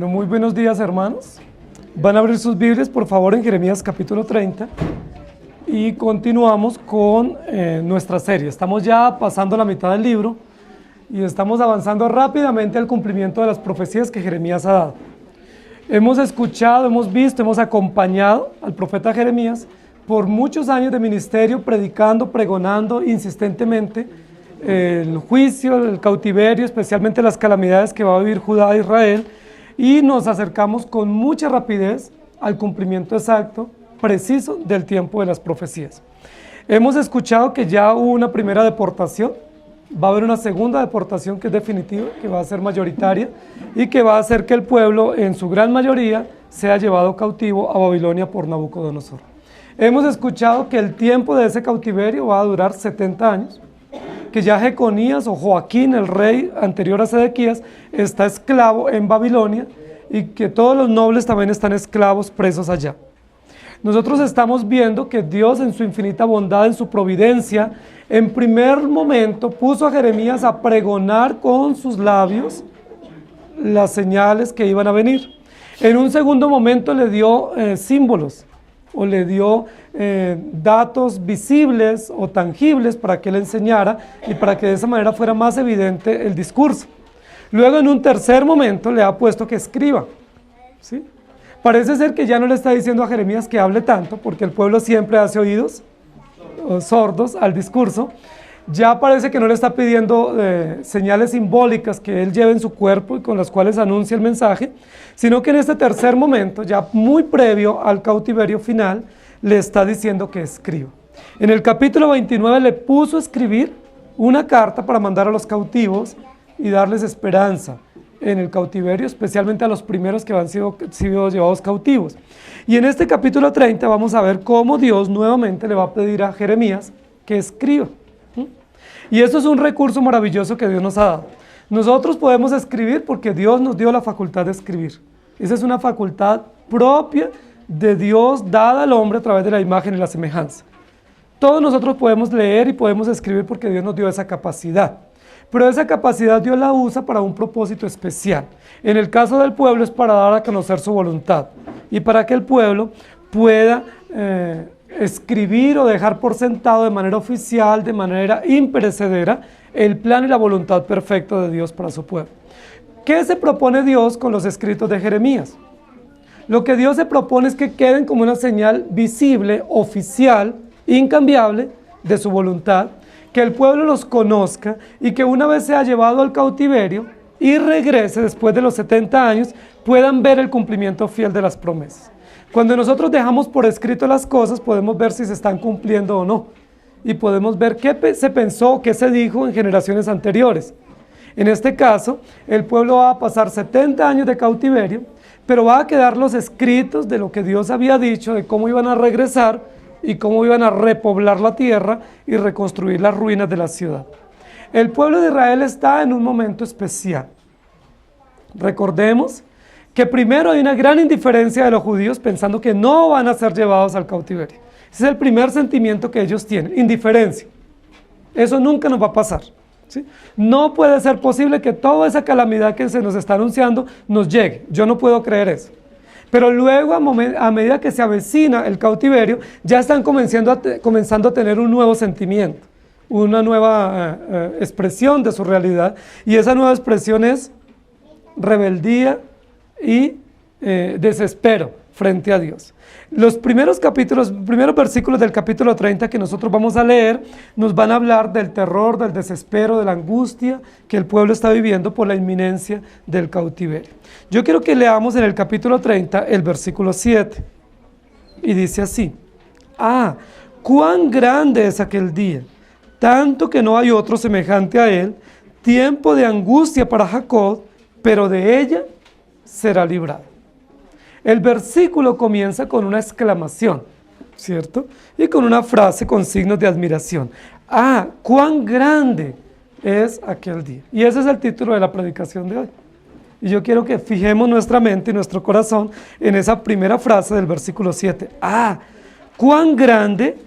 Bueno, muy buenos días, hermanos. Van a abrir sus Biblias, por favor, en Jeremías capítulo 30 y continuamos con nuestra serie. Estamos ya pasando la mitad del libro y estamos avanzando rápidamente al cumplimiento de las profecías que Jeremías ha dado. Hemos escuchado, hemos visto, hemos acompañado al profeta Jeremías por muchos años de ministerio, predicando, pregonando insistentemente el juicio, el cautiverio, especialmente las calamidades que va a vivir Judá e Israel, y nos acercamos con mucha rapidez al cumplimiento exacto, preciso del tiempo de las profecías. Hemos escuchado que ya hubo una primera deportación, va a haber una segunda deportación que es definitiva, que va a ser mayoritaria y que va a hacer que el pueblo en su gran mayoría sea llevado cautivo a Babilonia por Nabucodonosor. Hemos escuchado que el tiempo de ese cautiverio va a durar 70 años, que ya Jeconías o Joaquín, el rey anterior a Sedequías, está esclavo en Babilonia y que todos los nobles también están esclavos presos allá. Nosotros estamos viendo que Dios en su infinita bondad, en su providencia, en primer momento puso a Jeremías a pregonar con sus labios las señales que iban a venir. En un segundo momento le dio símbolos o le dio datos visibles o tangibles para que él enseñara y para que de esa manera fuera más evidente el discurso. Luego en un tercer momento le ha puesto que escriba, ¿sí? Parece ser que ya no le está diciendo a Jeremías que hable tanto, porque el pueblo siempre hace oídos sordos al discurso. Ya parece que no le está pidiendo señales simbólicas que él lleve en su cuerpo y con las cuales anuncia el mensaje, sino que en este tercer momento, ya muy previo al cautiverio final, le está diciendo que escriba. En el capítulo 29 le puso a escribir una carta para mandar a los cautivos y darles esperanza en el cautiverio, especialmente a los primeros que han sido llevados cautivos. Y en este capítulo 30 vamos a ver cómo Dios nuevamente le va a pedir a Jeremías que escriba. Y esto es un recurso maravilloso que Dios nos ha dado. Nosotros podemos escribir porque Dios nos dio la facultad de escribir. Esa es una facultad propia de Dios dada al hombre a través de la imagen y la semejanza. Todos nosotros podemos leer y podemos escribir porque Dios nos dio esa capacidad. Pero esa capacidad Dios la usa para un propósito especial. En el caso del pueblo es para dar a conocer su voluntad y para que el pueblo pueda escribir o dejar por sentado de manera oficial, de manera imperecedera, el plan y la voluntad perfecta de Dios para su pueblo. ¿Qué se propone Dios con los escritos de Jeremías? Lo que Dios se propone es que queden como una señal visible, oficial, incambiable de su voluntad, que el pueblo los conozca y que una vez sea llevado al cautiverio y regrese después de los 70 años, puedan ver el cumplimiento fiel de las promesas. Cuando nosotros dejamos por escrito las cosas, podemos ver si se están cumpliendo o no. Y podemos ver qué se pensó, qué se dijo en generaciones anteriores. En este caso, el pueblo va a pasar 70 años de cautiverio, pero va a quedar los escritos de lo que Dios había dicho, de cómo iban a regresar y cómo iban a repoblar la tierra y reconstruir las ruinas de la ciudad. El pueblo de Israel está en un momento especial. Recordemos que primero hay una gran indiferencia de los judíos pensando que no van a ser llevados al cautiverio. Ese es el primer sentimiento que ellos tienen, indiferencia. Eso nunca nos va a pasar, ¿sí? No puede ser posible que toda esa calamidad que se nos está anunciando nos llegue. Yo no puedo creer eso. Pero luego, a medida que se avecina el cautiverio, ya están comenzando a tener un nuevo sentimiento, una nueva expresión de su realidad, y esa nueva expresión es rebeldía y desespero frente a Dios. Los primeros versículos del capítulo 30 que nosotros vamos a leer nos van a hablar del terror, del desespero, de la angustia que el pueblo está viviendo por la inminencia del cautiverio. Yo quiero que leamos en el capítulo 30 el versículo 7 y dice así: cuán grande es aquel día, tanto que no hay otro semejante a él, tiempo de angustia para Jacob, pero de ella será librado. El versículo comienza con una exclamación, ¿cierto? Y con una frase con signos de admiración. ¡Cuán grande es aquel día! Y ese es el título de la predicación de hoy. Y yo quiero que fijemos nuestra mente y nuestro corazón en esa primera frase del versículo 7. ¡Cuán grande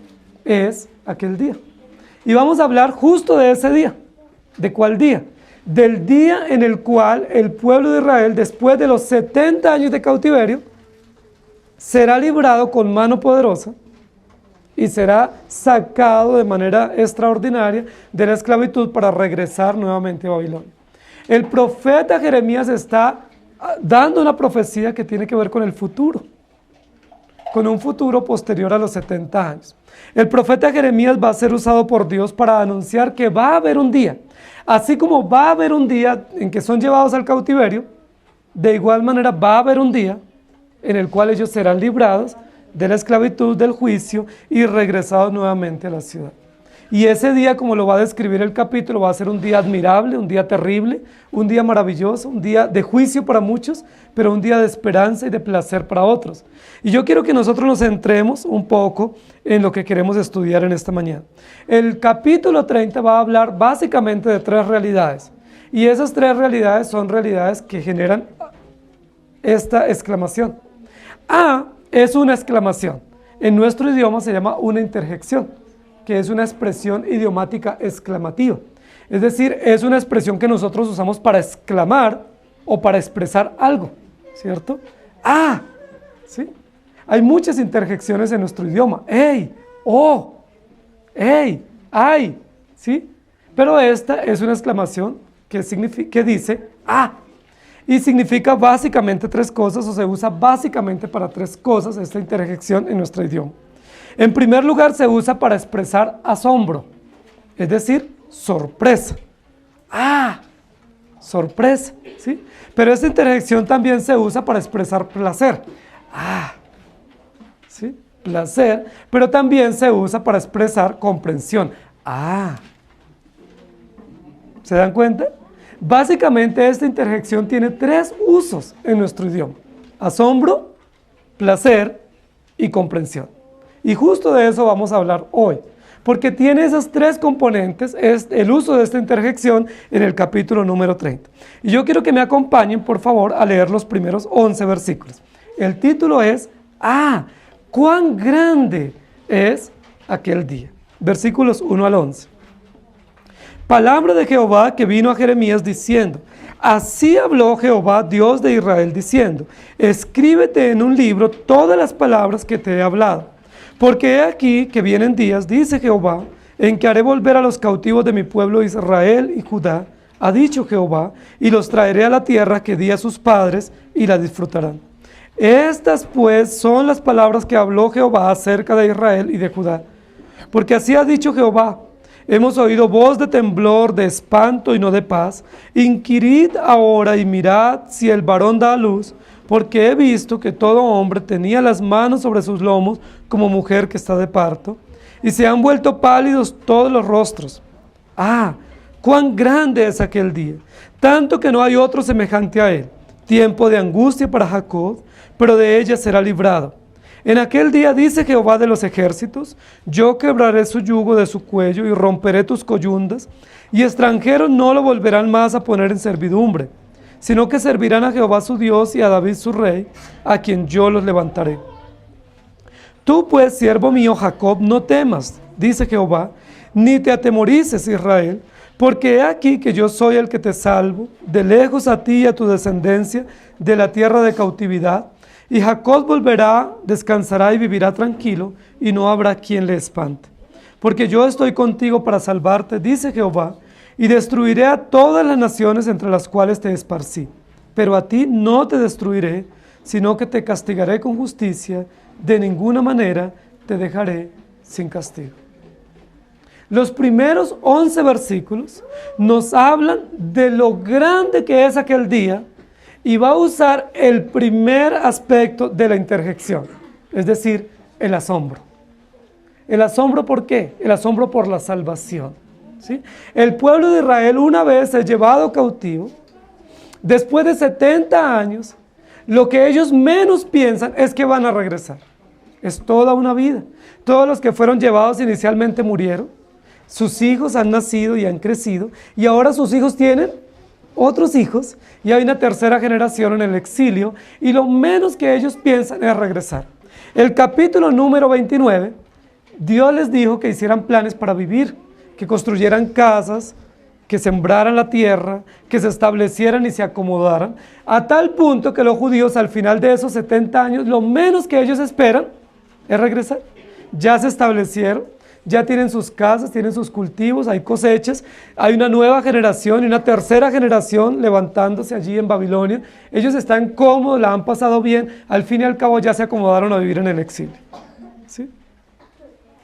es aquel día! Y vamos a hablar justo de ese día. ¿De cuál día? del día en el cual el pueblo de Israel, después de los 70 años de cautiverio, será librado con mano poderosa y será sacado de manera extraordinaria de la esclavitud para regresar nuevamente a Babilonia. El profeta Jeremías está dando una profecía que tiene que ver con el futuro, con un futuro posterior a los 70 años. El profeta Jeremías va a ser usado por Dios para anunciar que va a haber un día, así como va a haber un día en que son llevados al cautiverio, de igual manera va a haber un día en el cual ellos serán librados de la esclavitud, del juicio y regresados nuevamente a la ciudad. Y ese día, como lo va a describir el capítulo, va a ser un día admirable, un día terrible, un día maravilloso, un día de juicio para muchos, pero un día de esperanza y de placer para otros. Y yo quiero que nosotros nos centremos un poco en lo que queremos estudiar en esta mañana. El capítulo 30 va a hablar básicamente de tres realidades. Y esas tres realidades son realidades que generan esta exclamación. A es una exclamación. En nuestro idioma se llama una interjección, que es una expresión idiomática exclamativa. Es decir, es una expresión que nosotros usamos para exclamar o para expresar algo, ¿cierto? ¡Ah! ¿Sí? Hay muchas interjecciones en nuestro idioma. ¡Ey! ¡Oh! ¡Ey! ¡Ay! ¿Sí? Pero esta es una exclamación que dice ¡ah! Y significa básicamente tres cosas, o se usa básicamente para tres cosas esta interjección en nuestro idioma. En primer lugar, se usa para expresar asombro, es decir, sorpresa. ¡Ah! Sorpresa, ¿sí? Pero esta interjección también se usa para expresar placer. ¡Ah! ¿Sí? Placer, pero también se usa para expresar comprensión. ¡Ah! ¿Se dan cuenta? Básicamente esta interjección tiene tres usos en nuestro idioma: asombro, placer y comprensión. Y justo de eso vamos a hablar hoy, porque tiene esas tres componentes, es el uso de esta interjección en el capítulo número 30. Y yo quiero que me acompañen, por favor, a leer los primeros 11 versículos. El título es ¡ah! ¡Cuán grande es aquel día! Versículos 1 al 11. Palabra de Jehová que vino a Jeremías diciendo: así habló Jehová, Dios de Israel, diciendo: escríbete en un libro todas las palabras que te he hablado. Porque he aquí que vienen días, dice Jehová, en que haré volver a los cautivos de mi pueblo Israel y Judá, ha dicho Jehová, y los traeré a la tierra que di a sus padres, y la disfrutarán. Estas pues son las palabras que habló Jehová acerca de Israel y de Judá. Porque así ha dicho Jehová: hemos oído voz de temblor, de espanto y no de paz. Inquirid ahora y mirad si el varón da a luz, porque he visto que todo hombre tenía las manos sobre sus lomos como mujer que está de parto, y se han vuelto pálidos todos los rostros. ¡Ah! ¡Cuán grande es aquel día! Tanto que no hay otro semejante a él. Tiempo de angustia para Jacob, pero de ella será librado. En aquel día dice Jehová de los ejércitos: yo quebraré su yugo de su cuello y romperé tus coyundas, y extranjeros no lo volverán más a poner en servidumbre, sino que servirán a Jehová su Dios y a David su rey, a quien yo los levantaré. Tú pues, siervo mío Jacob, no temas, dice Jehová, ni te atemorices, Israel, porque he aquí que yo soy el que te salvo, de lejos a ti y a tu descendencia, de la tierra de cautividad. Y Jacob volverá, descansará y vivirá tranquilo, y no habrá quien le espante. Porque yo estoy contigo para salvarte, dice Jehová, y destruiré a todas las naciones entre las cuales te esparcí. Pero a ti no te destruiré, sino que te castigaré con justicia, de ninguna manera te dejaré sin castigo. Los primeros 11 versículos nos hablan de lo grande que es aquel día, y va a usar el primer aspecto de la interjección, es decir, el asombro. ¿El asombro por qué? El asombro por la salvación, ¿sí? El pueblo de Israel, una vez es llevado cautivo, después de 70 años, lo que ellos menos piensan es que van a regresar. Es toda una vida. Todos los que fueron llevados inicialmente murieron, sus hijos han nacido y han crecido, y ahora sus hijos tienen otros hijos, y hay una tercera generación en el exilio, y lo menos que ellos piensan es regresar. El capítulo número 29, Dios les dijo que hicieran planes para vivir, que construyeran casas, que sembraran la tierra, que se establecieran y se acomodaran, a tal punto que los judíos al final de esos 70 años, lo menos que ellos esperan es regresar. Ya se establecieron, ya tienen sus casas, tienen sus cultivos, hay cosechas, hay una nueva generación y una tercera generación levantándose allí en Babilonia. Ellos están cómodos, la han pasado bien, al fin y al cabo ya se acomodaron a vivir en el exilio. ¿Sí?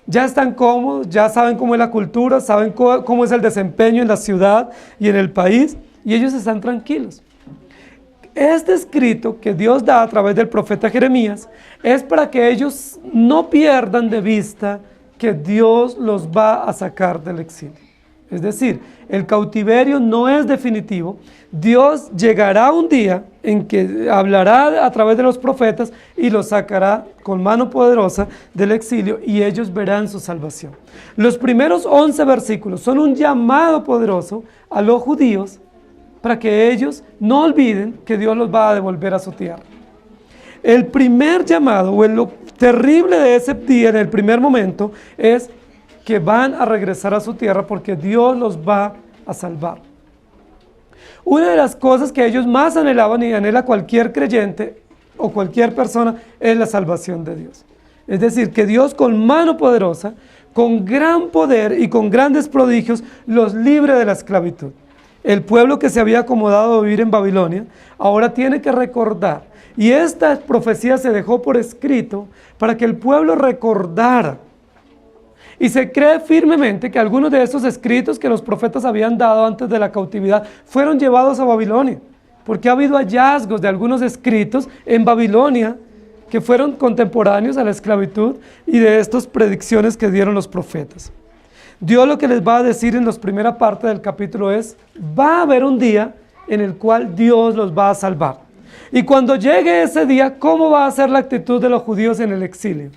Ya están cómodos, ya saben cómo es la cultura, saben cómo es el desempeño en la ciudad y en el país, y ellos están tranquilos. Este escrito que Dios da a través del profeta Jeremías es para que ellos no pierdan de vista que Dios los va a sacar del exilio. Es decir, el cautiverio no es definitivo. Dios llegará un día en que hablará a través de los profetas y los sacará con mano poderosa del exilio y ellos verán su salvación. Los primeros 11 versículos son un llamado poderoso a los judíos para que ellos no olviden que Dios los va a devolver a su tierra. El primer llamado, o lo terrible de ese día, en el primer momento, es que van a regresar a su tierra porque Dios los va a salvar. Una de las cosas que ellos más anhelaban y anhela cualquier creyente o cualquier persona es la salvación de Dios. Es decir, que Dios con mano poderosa, con gran poder y con grandes prodigios los libre de la esclavitud. El pueblo que se había acomodado a vivir en Babilonia ahora tiene que recordar, y esta profecía se dejó por escrito para que el pueblo recordara. Y se cree firmemente que algunos de estos escritos que los profetas habían dado antes de la cautividad fueron llevados a Babilonia, porque ha habido hallazgos de algunos escritos en Babilonia que fueron contemporáneos a la esclavitud y de estas predicciones que dieron los profetas. Dios lo que les va a decir en la primera parte del capítulo es, va a haber un día en el cual Dios los va a salvar. Y cuando llegue ese día, ¿cómo va a ser la actitud de los judíos en el exilio?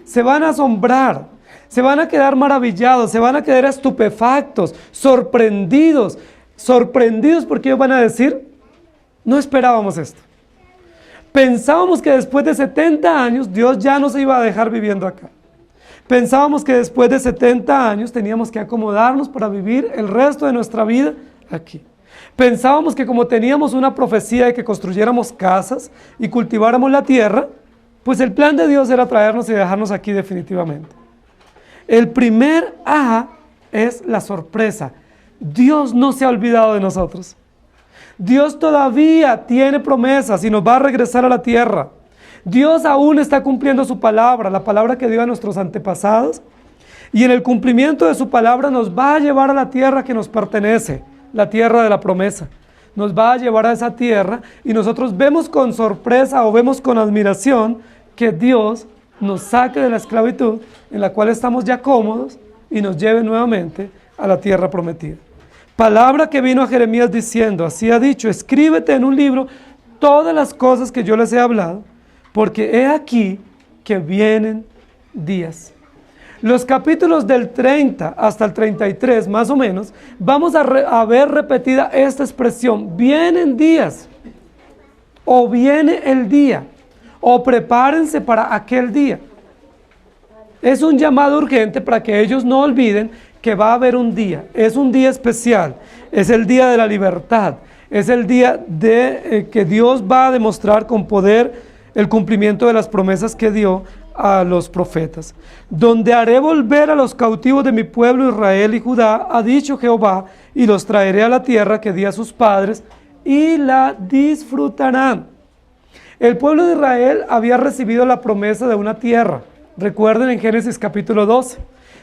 Se van a asombrar, se van a quedar maravillados, se van a quedar estupefactos, sorprendidos porque ellos van a decir, no esperábamos esto. Pensábamos que después de 70 años Dios ya nos iba a dejar viviendo acá. Pensábamos que después de 70 años teníamos que acomodarnos para vivir el resto de nuestra vida aquí. Pensábamos que como teníamos una profecía de que construyéramos casas y cultiváramos la tierra, pues el plan de Dios era traernos y dejarnos aquí definitivamente. El primer es la sorpresa. Dios no se ha olvidado de nosotros. Dios todavía tiene promesas y nos va a regresar a la tierra. Dios aún está cumpliendo su palabra, la palabra que dio a nuestros antepasados, y en el cumplimiento de su palabra nos va a llevar a la tierra que nos pertenece, la tierra de la promesa. Nos va a llevar a esa tierra y nosotros vemos con sorpresa o vemos con admiración que Dios nos saque de la esclavitud en la cual estamos ya cómodos y nos lleve nuevamente a la tierra prometida. Palabra que vino a Jeremías diciendo, así ha dicho, escríbete en un libro todas las cosas que yo les he hablado, porque he aquí que vienen días. Los capítulos del 30 hasta el 33, más o menos, vamos a ver repetida esta expresión, vienen días, o viene el día, o prepárense para aquel día. Es un llamado urgente para que ellos no olviden que va a haber un día, es un día especial, es el día de la libertad, es el día de que Dios va a demostrar con poder el cumplimiento de las promesas que dio a los profetas. Donde haré volver a los cautivos de mi pueblo Israel y Judá, ha dicho Jehová, y los traeré a la tierra que di a sus padres, y la disfrutarán. El pueblo de Israel había recibido la promesa de una tierra. Recuerden en Génesis capítulo 12.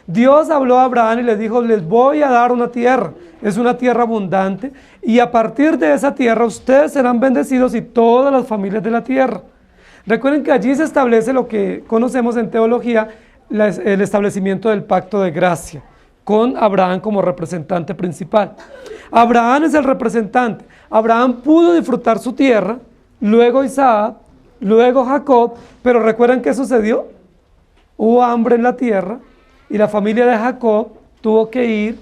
Dios habló a Abraham y le dijo, les voy a dar una tierra. Es una tierra abundante, y a partir de esa tierra ustedes serán bendecidos y todas las familias de la tierra. Recuerden que allí se establece lo que conocemos en teología, el establecimiento del pacto de gracia, con Abraham como representante principal. Abraham es el representante. Abraham pudo disfrutar su tierra, luego Isaac, luego Jacob, pero ¿recuerdan qué sucedió? Hubo hambre en la tierra y la familia de Jacob tuvo que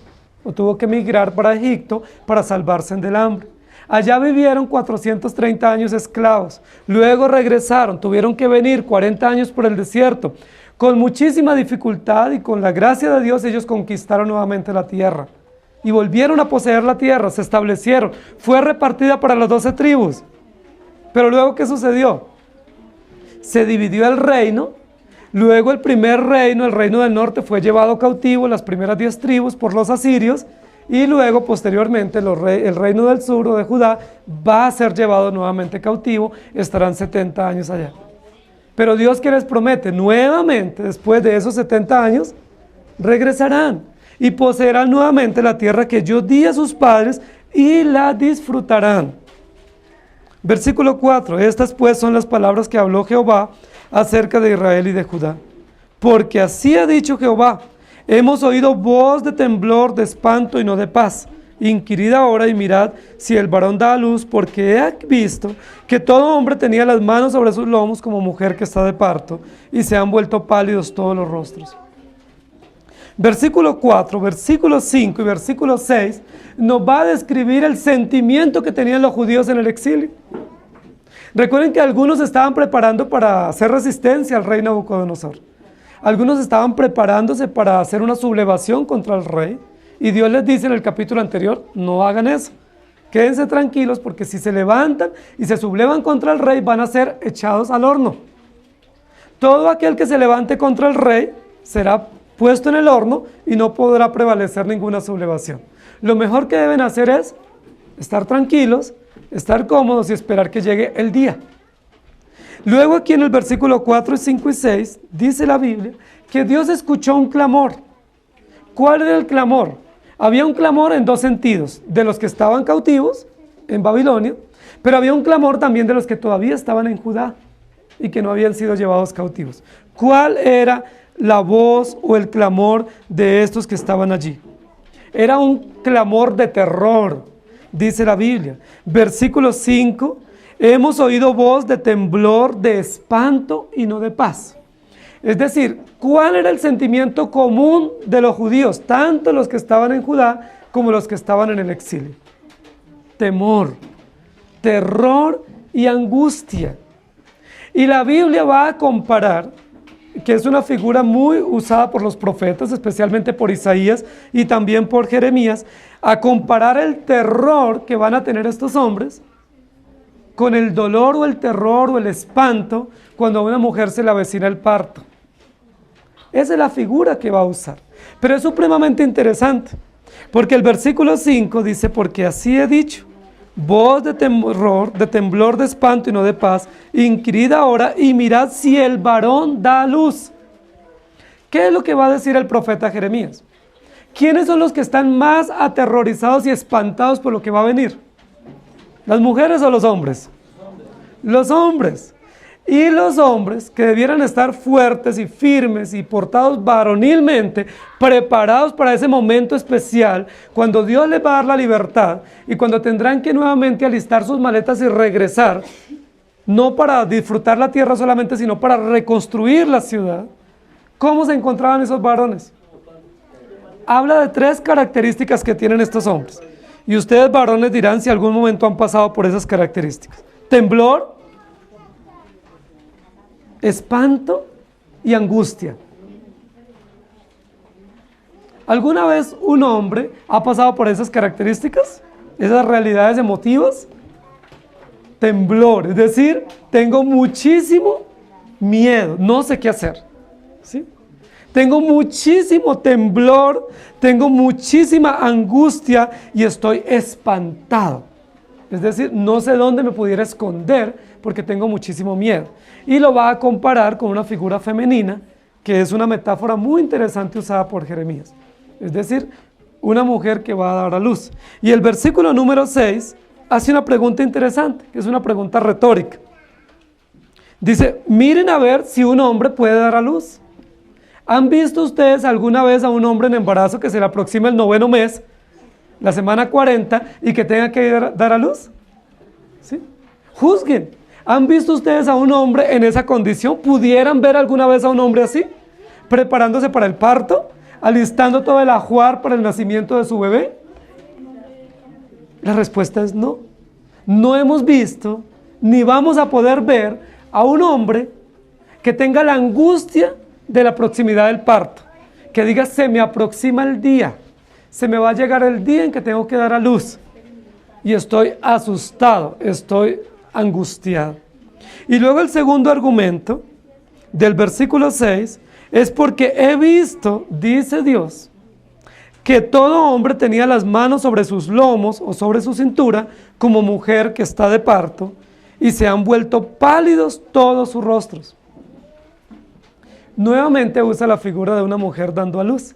emigrar para Egipto para salvarse del hambre. Allá vivieron 430 años esclavos, luego regresaron, tuvieron que venir 40 años por el desierto. Con muchísima dificultad y con la gracia de Dios ellos conquistaron nuevamente la tierra y volvieron a poseer la tierra, se establecieron, fue repartida para las 12 tribus. Pero luego, ¿qué sucedió? Se dividió el reino, luego el primer reino, el reino del norte, fue llevado cautivo, las primeras 10 tribus, por los asirios, y luego, posteriormente, el reino del sur, o de Judá, va a ser llevado nuevamente cautivo, estarán 70 años allá. Pero Dios, ¿qué les promete? Nuevamente, después de esos 70 años, regresarán y poseerán nuevamente la tierra que yo di a sus padres y la disfrutarán. Versículo 4, estas pues son las palabras que habló Jehová acerca de Israel y de Judá. Porque así ha dicho Jehová, hemos oído voz de temblor, de espanto y no de paz. Inquirid ahora y mirad si el varón da a luz, porque he visto que todo hombre tenía las manos sobre sus lomos como mujer que está de parto, y se han vuelto pálidos todos los rostros. Versículo 4, versículo 5 y versículo 6 nos va a describir el sentimiento que tenían los judíos en el exilio. Recuerden que algunos estaban preparando para hacer resistencia al rey Nabucodonosor. Algunos estaban preparándose para hacer una sublevación contra el rey. Y Dios les dice en el capítulo anterior, no hagan eso. Quédense tranquilos porque si se levantan y se sublevan contra el rey van a ser echados al horno. Todo aquel que se levante contra el rey será puesto en el horno y no podrá prevalecer ninguna sublevación. Lo mejor que deben hacer es estar tranquilos, estar cómodos y esperar que llegue el día. Luego aquí en el versículo 4, 5 y 6 dice la Biblia que Dios escuchó un clamor. ¿Cuál era el clamor? Había un clamor en dos sentidos, de los que estaban cautivos en Babilonia, pero había un clamor también de los que todavía estaban en Judá y que no habían sido llevados cautivos. ¿Cuál era la voz o el clamor de estos que estaban allí? Era un clamor de terror, dice la Biblia. Versículo 5, hemos oído voz de temblor, de espanto y no de paz. Es decir, ¿cuál era el sentimiento común de los judíos, tanto los que estaban en Judá como los que estaban en el exilio? Temor, terror y angustia. Y la Biblia va a comparar, que es una figura muy usada por los profetas, especialmente por Isaías y también por Jeremías, a comparar el terror que van a tener estos hombres con el dolor o el terror o el espanto cuando a una mujer se le avecina el parto. Esa es la figura que va a usar. Pero es supremamente interesante, porque el versículo 5 dice, porque así he dicho, voz de terror, de temblor, de espanto y no de paz, inquirid ahora y mirad si el varón da a luz. ¿Qué es lo que va a decir el profeta Jeremías? ¿Quiénes son los que están más aterrorizados y espantados por lo que va a venir? ¿Las mujeres o los hombres? Los hombres. Y los hombres que debieran estar fuertes y firmes y portados varonilmente, preparados para ese momento especial, cuando Dios les va a dar la libertad y cuando tendrán que nuevamente alistar sus maletas y regresar, no para disfrutar la tierra solamente, sino para reconstruir la ciudad. ¿Cómo se encontraban esos varones? Habla de 3 características que tienen estos hombres. Y ustedes varones dirán si algún momento han pasado por esas características. Temblor, espanto y angustia. ¿Alguna vez un hombre ha pasado por esas características? ¿Esas realidades emotivas? Temblor, es decir, tengo muchísimo miedo, no sé qué hacer. ¿Sí? Tengo muchísimo temblor, tengo muchísima angustia y estoy espantado. Es decir, no sé dónde me pudiera esconder porque tengo muchísimo miedo. Y lo va a comparar con una figura femenina, que es una metáfora muy interesante usada por Jeremías. Es decir, una mujer que va a dar a luz. Y el versículo número 6 hace una pregunta interesante, que es una pregunta retórica. Dice, miren a ver si un hombre puede dar a luz. ¿Han visto ustedes alguna vez a un hombre en embarazo que se le aproxima el 9º mes, la semana 40, y que tenga que dar a luz? ¿Sí? Juzguen. ¿Han visto ustedes a un hombre en esa condición? ¿Pudieran ver alguna vez a un hombre así? ¿Preparándose para el parto? ¿Alistando todo el ajuar para el nacimiento de su bebé? La respuesta es no. No hemos visto, ni vamos a poder ver a un hombre que tenga la angustia de la proximidad del parto. Que diga, se me aproxima el día, se me va a llegar el día en que tengo que dar a luz. Y estoy asustado, estoy angustiado. Y luego el segundo argumento del versículo 6 es porque he visto, dice Dios, que todo hombre tenía las manos sobre sus lomos o sobre su cintura, como mujer que está de parto, y se han vuelto pálidos todos sus rostros. Nuevamente usa la figura de una mujer dando a luz,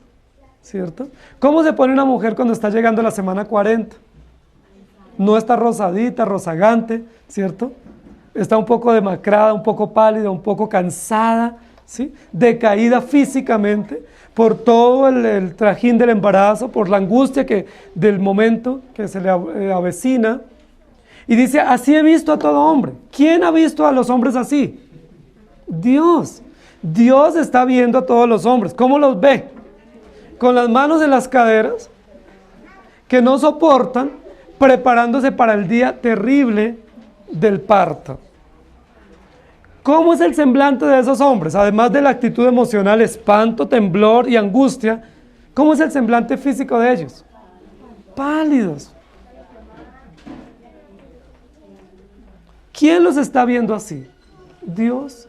¿cierto? ¿Cómo se pone una mujer cuando está llegando a la semana 40? No está rosadita, rozagante, ¿cierto? Está un poco demacrada, un poco pálida, un poco cansada, ¿sí? Decaída físicamente por todo el trajín del embarazo, por la angustia del momento que se le avecina. Y dice, así he visto a todo hombre. ¿Quién ha visto a los hombres así? Dios. Dios está viendo a todos los hombres. ¿Cómo los ve? Con las manos en las caderas, que no soportan, preparándose para el día terrible del parto. ¿Cómo es el semblante de esos hombres? Además de la actitud emocional, espanto, temblor y angustia, ¿cómo es el semblante físico de ellos? Pálidos. ¿Quién los está viendo así? Dios.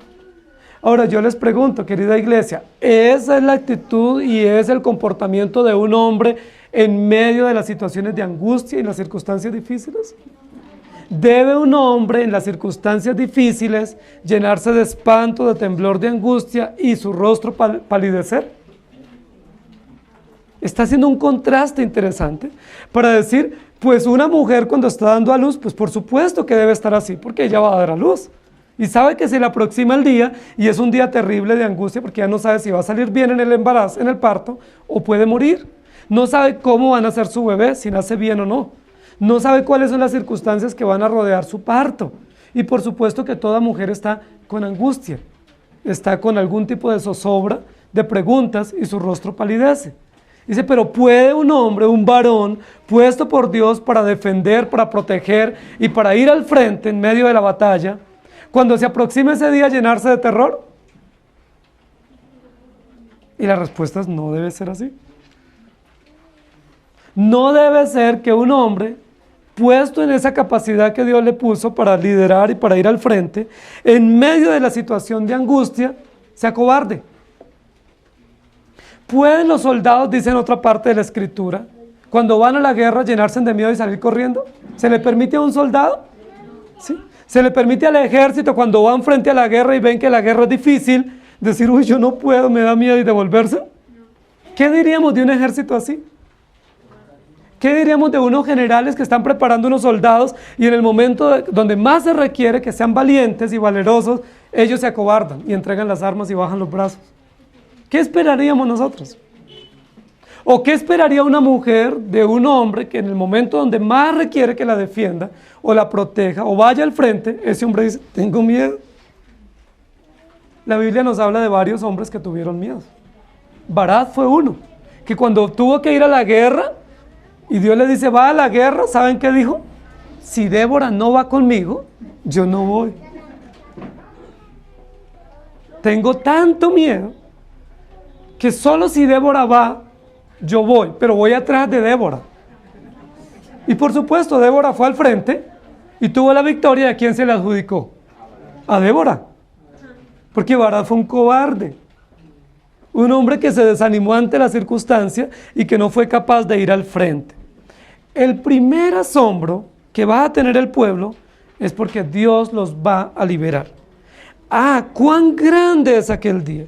Ahora yo les pregunto, querida iglesia, ¿esa es la actitud y es el comportamiento de un hombre en medio de las situaciones de angustia y las circunstancias difíciles? ¿Debe un hombre en las circunstancias difíciles llenarse de espanto, de temblor, de angustia y su rostro palidecer? Está haciendo un contraste interesante para decir, pues una mujer cuando está dando a luz, pues por supuesto que debe estar así, porque ella va a dar a luz. Y sabe que se le aproxima el día y es un día terrible de angustia porque ya no sabe si va a salir bien en el embarazo, en el parto, o puede morir. No sabe cómo van a ser su bebé, si nace bien o no. No sabe cuáles son las circunstancias que van a rodear su parto. Y por supuesto que toda mujer está con angustia, está con algún tipo de zozobra, de preguntas y su rostro palidece. Dice, pero ¿puede un hombre, un varón, puesto por Dios para defender, para proteger y para ir al frente en medio de la batalla, cuando se aproxima ese día, llenarse de terror? Y la respuesta es, no debe ser así. No debe ser que un hombre, puesto en esa capacidad que Dios le puso para liderar y para ir al frente, en medio de la situación de angustia, se acobarde. ¿Pueden los soldados, dice en otra parte de la escritura, cuando van a la guerra, llenarse de miedo y salir corriendo? ¿Se le permite a un soldado? ¿Sí? ¿Se le permite al ejército, cuando van frente a la guerra y ven que la guerra es difícil, decir, uy, yo no puedo, me da miedo, y devolverse? ¿Qué diríamos de un ejército así? ¿Qué diríamos de unos generales que están preparando unos soldados y en el momento donde más se requiere que sean valientes y valerosos, ellos se acobardan y entregan las armas y bajan los brazos? ¿Qué esperaríamos nosotros? ¿O qué esperaría una mujer de un hombre que en el momento donde más requiere que la defienda o la proteja o vaya al frente, ese hombre dice, tengo miedo? La Biblia nos habla de varios hombres que tuvieron miedo. Barak fue uno, que cuando tuvo que ir a la guerra y Dios le dice, va a la guerra, ¿saben qué dijo? Si Débora no va conmigo, yo no voy. Tengo tanto miedo que solo si Débora va, yo voy, pero voy atrás de Débora. Y por supuesto, Débora fue al frente y tuvo la victoria. ¿A quién se le adjudicó? A Débora. Porque Barak fue un cobarde. Un hombre que se desanimó ante la circunstancia y que no fue capaz de ir al frente. El primer asombro que va a tener el pueblo es porque Dios los va a liberar. Ah, cuán grande es aquel día.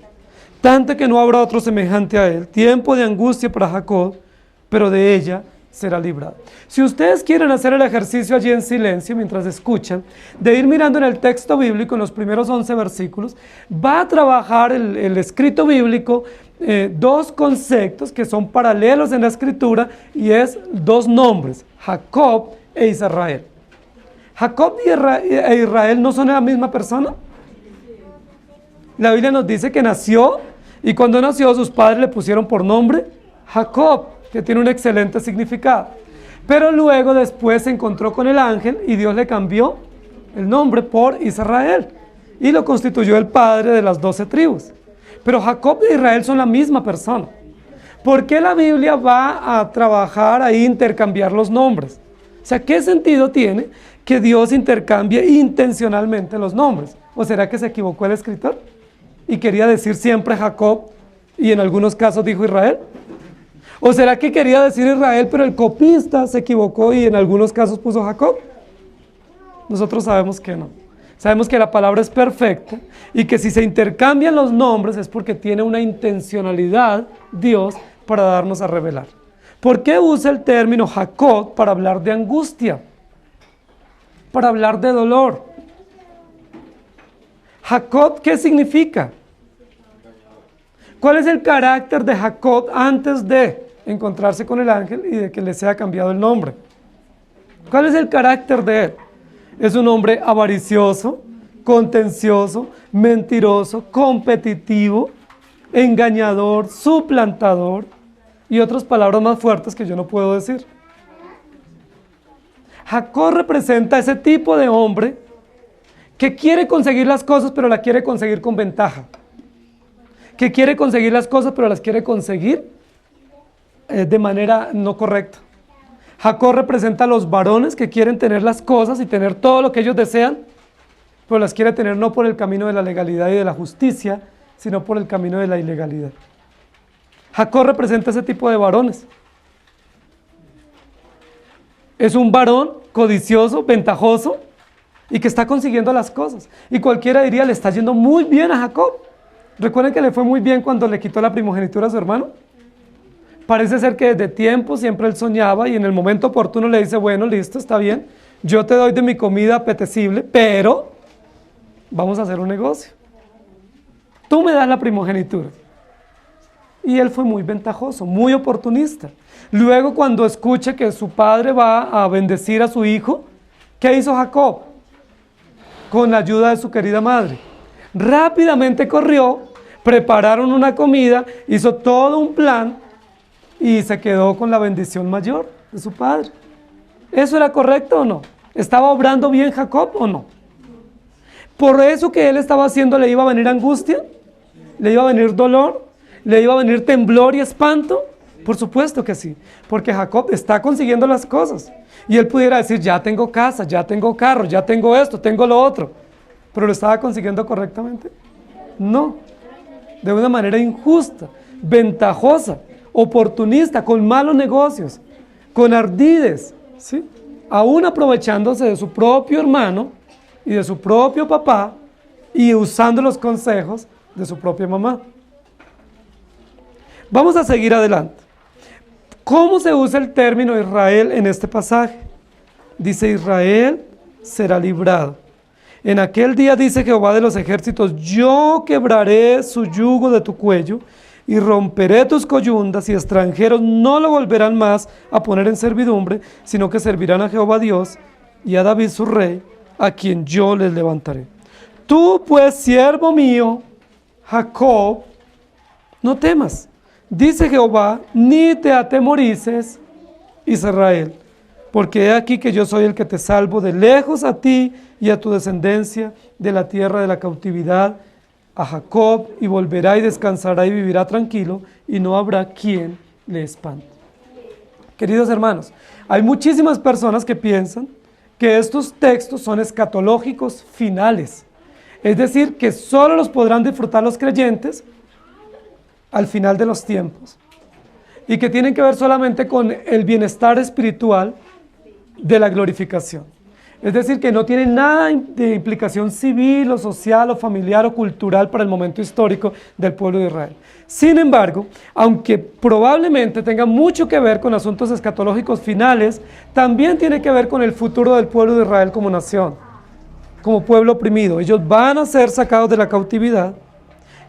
Tanto que no habrá otro semejante a él. Tiempo de angustia para Jacob, pero de ella será librado. Si ustedes quieren hacer el ejercicio allí en silencio, mientras escuchan, de ir mirando en el texto bíblico, en los primeros 11 versículos, va a trabajar el escrito bíblico dos conceptos que son paralelos en la escritura, y es dos nombres, Jacob e Israel. ¿Jacob e Israel no son la misma persona? La Biblia nos dice que nació, y cuando nació sus padres le pusieron por nombre Jacob, que tiene un excelente significado. Pero luego después se encontró con el ángel y Dios le cambió el nombre por Israel y lo constituyó el padre de las 12 tribus. Pero Jacob e Israel son la misma persona. ¿Por qué la Biblia va a trabajar ahí, intercambiar los nombres? O sea, ¿qué sentido tiene que Dios intercambie intencionalmente los nombres? ¿O será que se equivocó el escritor y quería decir siempre Jacob y en algunos casos dijo Israel? ¿O será que quería decir Israel, pero el copista se equivocó y en algunos casos puso Jacob? Nosotros sabemos que no. Sabemos que la palabra es perfecta y que si se intercambian los nombres es porque tiene una intencionalidad Dios para darnos a revelar. ¿Por qué usa el término Jacob para hablar de angustia? Para hablar de dolor. Jacob, ¿qué significa? ¿Cuál es el carácter de Jacob antes de encontrarse con el ángel y de que le sea cambiado el nombre? ¿Cuál es el carácter de él? Es un hombre avaricioso, contencioso, mentiroso, competitivo, engañador, suplantador y otras palabras más fuertes que yo no puedo decir. Jacob representa ese tipo de hombre que quiere conseguir las cosas pero la quiere conseguir con ventaja. Que quiere conseguir las cosas pero las quiere conseguir de manera no correcta. Jacob representa a los varones que quieren tener las cosas y tener todo lo que ellos desean, pero las quiere tener no por el camino de la legalidad y de la justicia, sino por el camino de la ilegalidad. Jacob representa ese tipo de varones. Es un varón codicioso, ventajoso y que está consiguiendo las cosas. Y cualquiera diría, le está yendo muy bien a Jacob. ¿Recuerden que le fue muy bien cuando le quitó la primogenitura a su hermano? Parece ser que desde tiempo siempre él soñaba y en el momento oportuno le dice, bueno, listo, está bien, yo te doy de mi comida apetecible, pero vamos a hacer un negocio. Tú me das la primogenitura. Y él fue muy ventajoso, muy oportunista. Luego cuando escucha que su padre va a bendecir a su hijo, ¿qué hizo Jacob? Con la ayuda de su querida madre. Rápidamente corrió, prepararon una comida, hizo todo un plan y se quedó con la bendición mayor de su padre. ¿Eso era correcto o no? ¿Estaba obrando bien Jacob o no? ¿Por eso que él estaba haciendo le iba a venir angustia? ¿Le iba a venir dolor? ¿Le iba a venir temblor y espanto? Por supuesto que sí, porque Jacob está consiguiendo las cosas. Y él pudiera decir, ya tengo casa, ya tengo carro, ya tengo esto, tengo lo otro. ¿Pero lo estaba consiguiendo correctamente? No, de una manera injusta, ventajosa, oportunista, con malos negocios, con ardides, ¿sí? Aún aprovechándose de su propio hermano y de su propio papá y usando los consejos de su propia mamá. Vamos a seguir adelante. ¿Cómo se usa el término Israel en este pasaje? Dice, Israel será librado. En aquel día dice Jehová de los ejércitos, yo quebraré su yugo de tu cuello y romperé tus coyundas, y extranjeros no lo volverán más a poner en servidumbre, sino que servirán a Jehová Dios y a David su rey, a quien yo les levantaré. Tú pues, siervo mío, Jacob, no temas, dice Jehová, ni te atemorices, Israel, porque he aquí que yo soy el que te salvo de lejos a ti y a tu descendencia de la tierra de la cautividad, a Jacob, y volverá y descansará y vivirá tranquilo, y no habrá quien le espante. Queridos hermanos, hay muchísimas personas que piensan que estos textos son escatológicos finales, es decir, que solo los podrán disfrutar los creyentes al final de los tiempos, y que tienen que ver solamente con el bienestar espiritual de la glorificación. Es decir, que no tienen nada de implicación civil o social o familiar o cultural para el momento histórico del pueblo de Israel. Sin embargo, aunque probablemente tenga mucho que ver con asuntos escatológicos finales, también tiene que ver con el futuro del pueblo de Israel como nación, como pueblo oprimido. Ellos van a ser sacados de la cautividad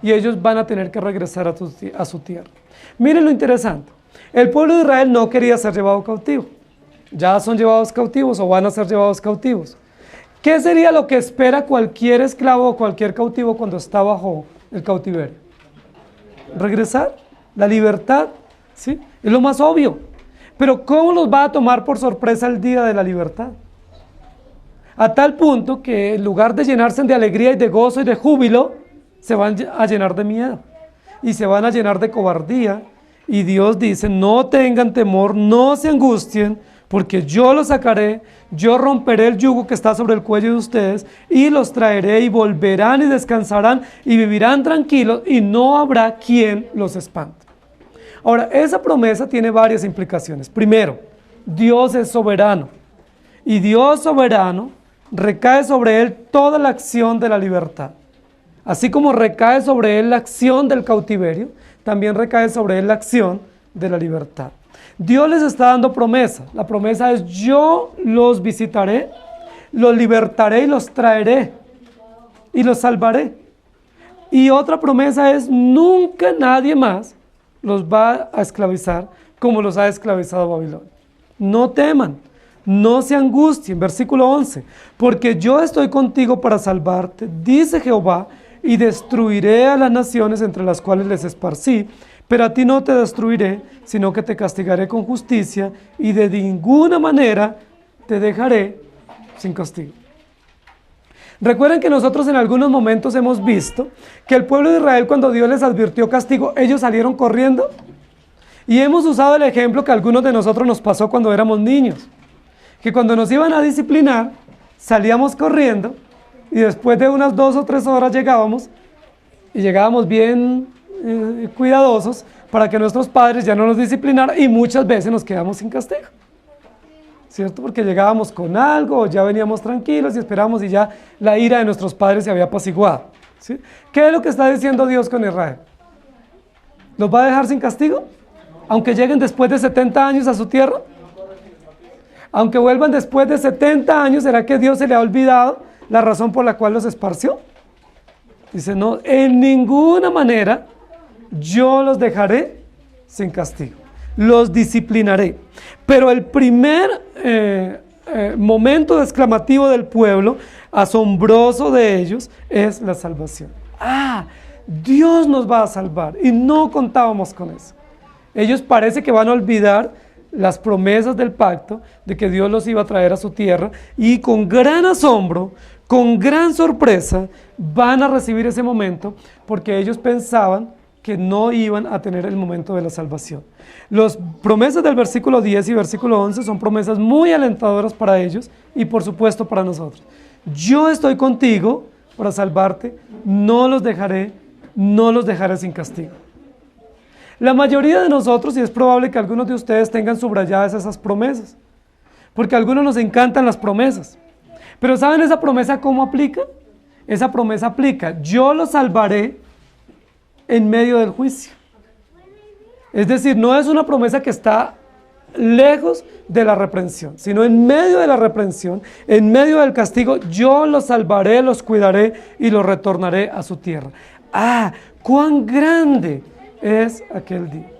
y ellos van a tener que regresar a su tierra. Miren lo interesante, el pueblo de Israel no quería ser llevado cautivo. Ya son llevados cautivos o van a ser llevados cautivos. ¿Qué sería lo que espera cualquier esclavo o cualquier cautivo cuando está bajo el cautiverio? Regresar, la libertad, ¿sí? Es lo más obvio. Pero ¿cómo los va a tomar por sorpresa el día de la libertad? A tal punto que en lugar de llenarse de alegría y de gozo y de júbilo, se van a llenar de miedo. y se van a llenar de cobardía. Y Dios dice, no tengan temor, no se angustien, porque yo los sacaré, yo romperé el yugo que está sobre el cuello de ustedes y los traeré y volverán y descansarán y vivirán tranquilos y no habrá quien los espante. Ahora, esa promesa tiene varias implicaciones. Primero, Dios es soberano y Dios soberano recae sobre él toda la acción de la libertad. Así como recae sobre él la acción del cautiverio, también recae sobre él la acción de la libertad. Dios les está dando promesa. La promesa es: yo los visitaré, los libertaré y los traeré y los salvaré. Y otra promesa es: nunca nadie más los va a esclavizar como los ha esclavizado Babilonia. No teman, no se angustien. Versículo 11. Porque yo estoy contigo para salvarte, dice Jehová, y destruiré a las naciones entre las cuales les esparcí, pero a ti no te destruiré, sino que te castigaré con justicia y de ninguna manera te dejaré sin castigo. Recuerden que nosotros en algunos momentos hemos visto que el pueblo de Israel, cuando Dios les advirtió castigo, ellos salieron corriendo. Y hemos usado el ejemplo que a algunos de nosotros nos pasó cuando éramos niños, que cuando nos iban a disciplinar, salíamos corriendo y después de unas 2 o 3 horas llegábamos y llegábamos bien cuidadosos para que nuestros padres ya no nos disciplinaran y muchas veces nos quedamos sin castigo, ¿cierto? Porque llegábamos con algo o ya veníamos tranquilos y esperábamos y ya la ira de nuestros padres se había apaciguado, ¿sí? ¿Qué es lo que está diciendo Dios con Israel? ¿Los va a dejar sin castigo? Aunque lleguen después de 70 años a su tierra, aunque vuelvan después de 70 años, ¿será que Dios se le ha olvidado la razón por la cual los esparció? Dice, no, en ninguna manera yo los dejaré sin castigo, los disciplinaré. Pero el primer momento exclamativo del pueblo, asombroso de ellos, es la salvación. Dios nos va a salvar y no contábamos con eso. Ellos parece que van a olvidar las promesas del pacto de que Dios los iba a traer a su tierra y con gran asombro, con gran sorpresa, van a recibir ese momento porque ellos pensaban que no iban a tener el momento de la salvación. Las promesas del versículo 10 y versículo 11 son promesas muy alentadoras para ellos y por supuesto para nosotros. Yo estoy contigo para salvarte, no los dejaré sin castigo. La mayoría de nosotros, y es probable que algunos de ustedes tengan subrayadas esas promesas, porque a algunos nos encantan las promesas. Pero ¿saben esa promesa cómo aplica? Esa promesa aplica: yo los salvaré en medio del juicio. Es decir, no es una promesa que está lejos de la reprensión, sino en medio de la reprensión, en medio del castigo, yo los salvaré, los cuidaré y los retornaré a su tierra. ¡Cuán grande es aquel día!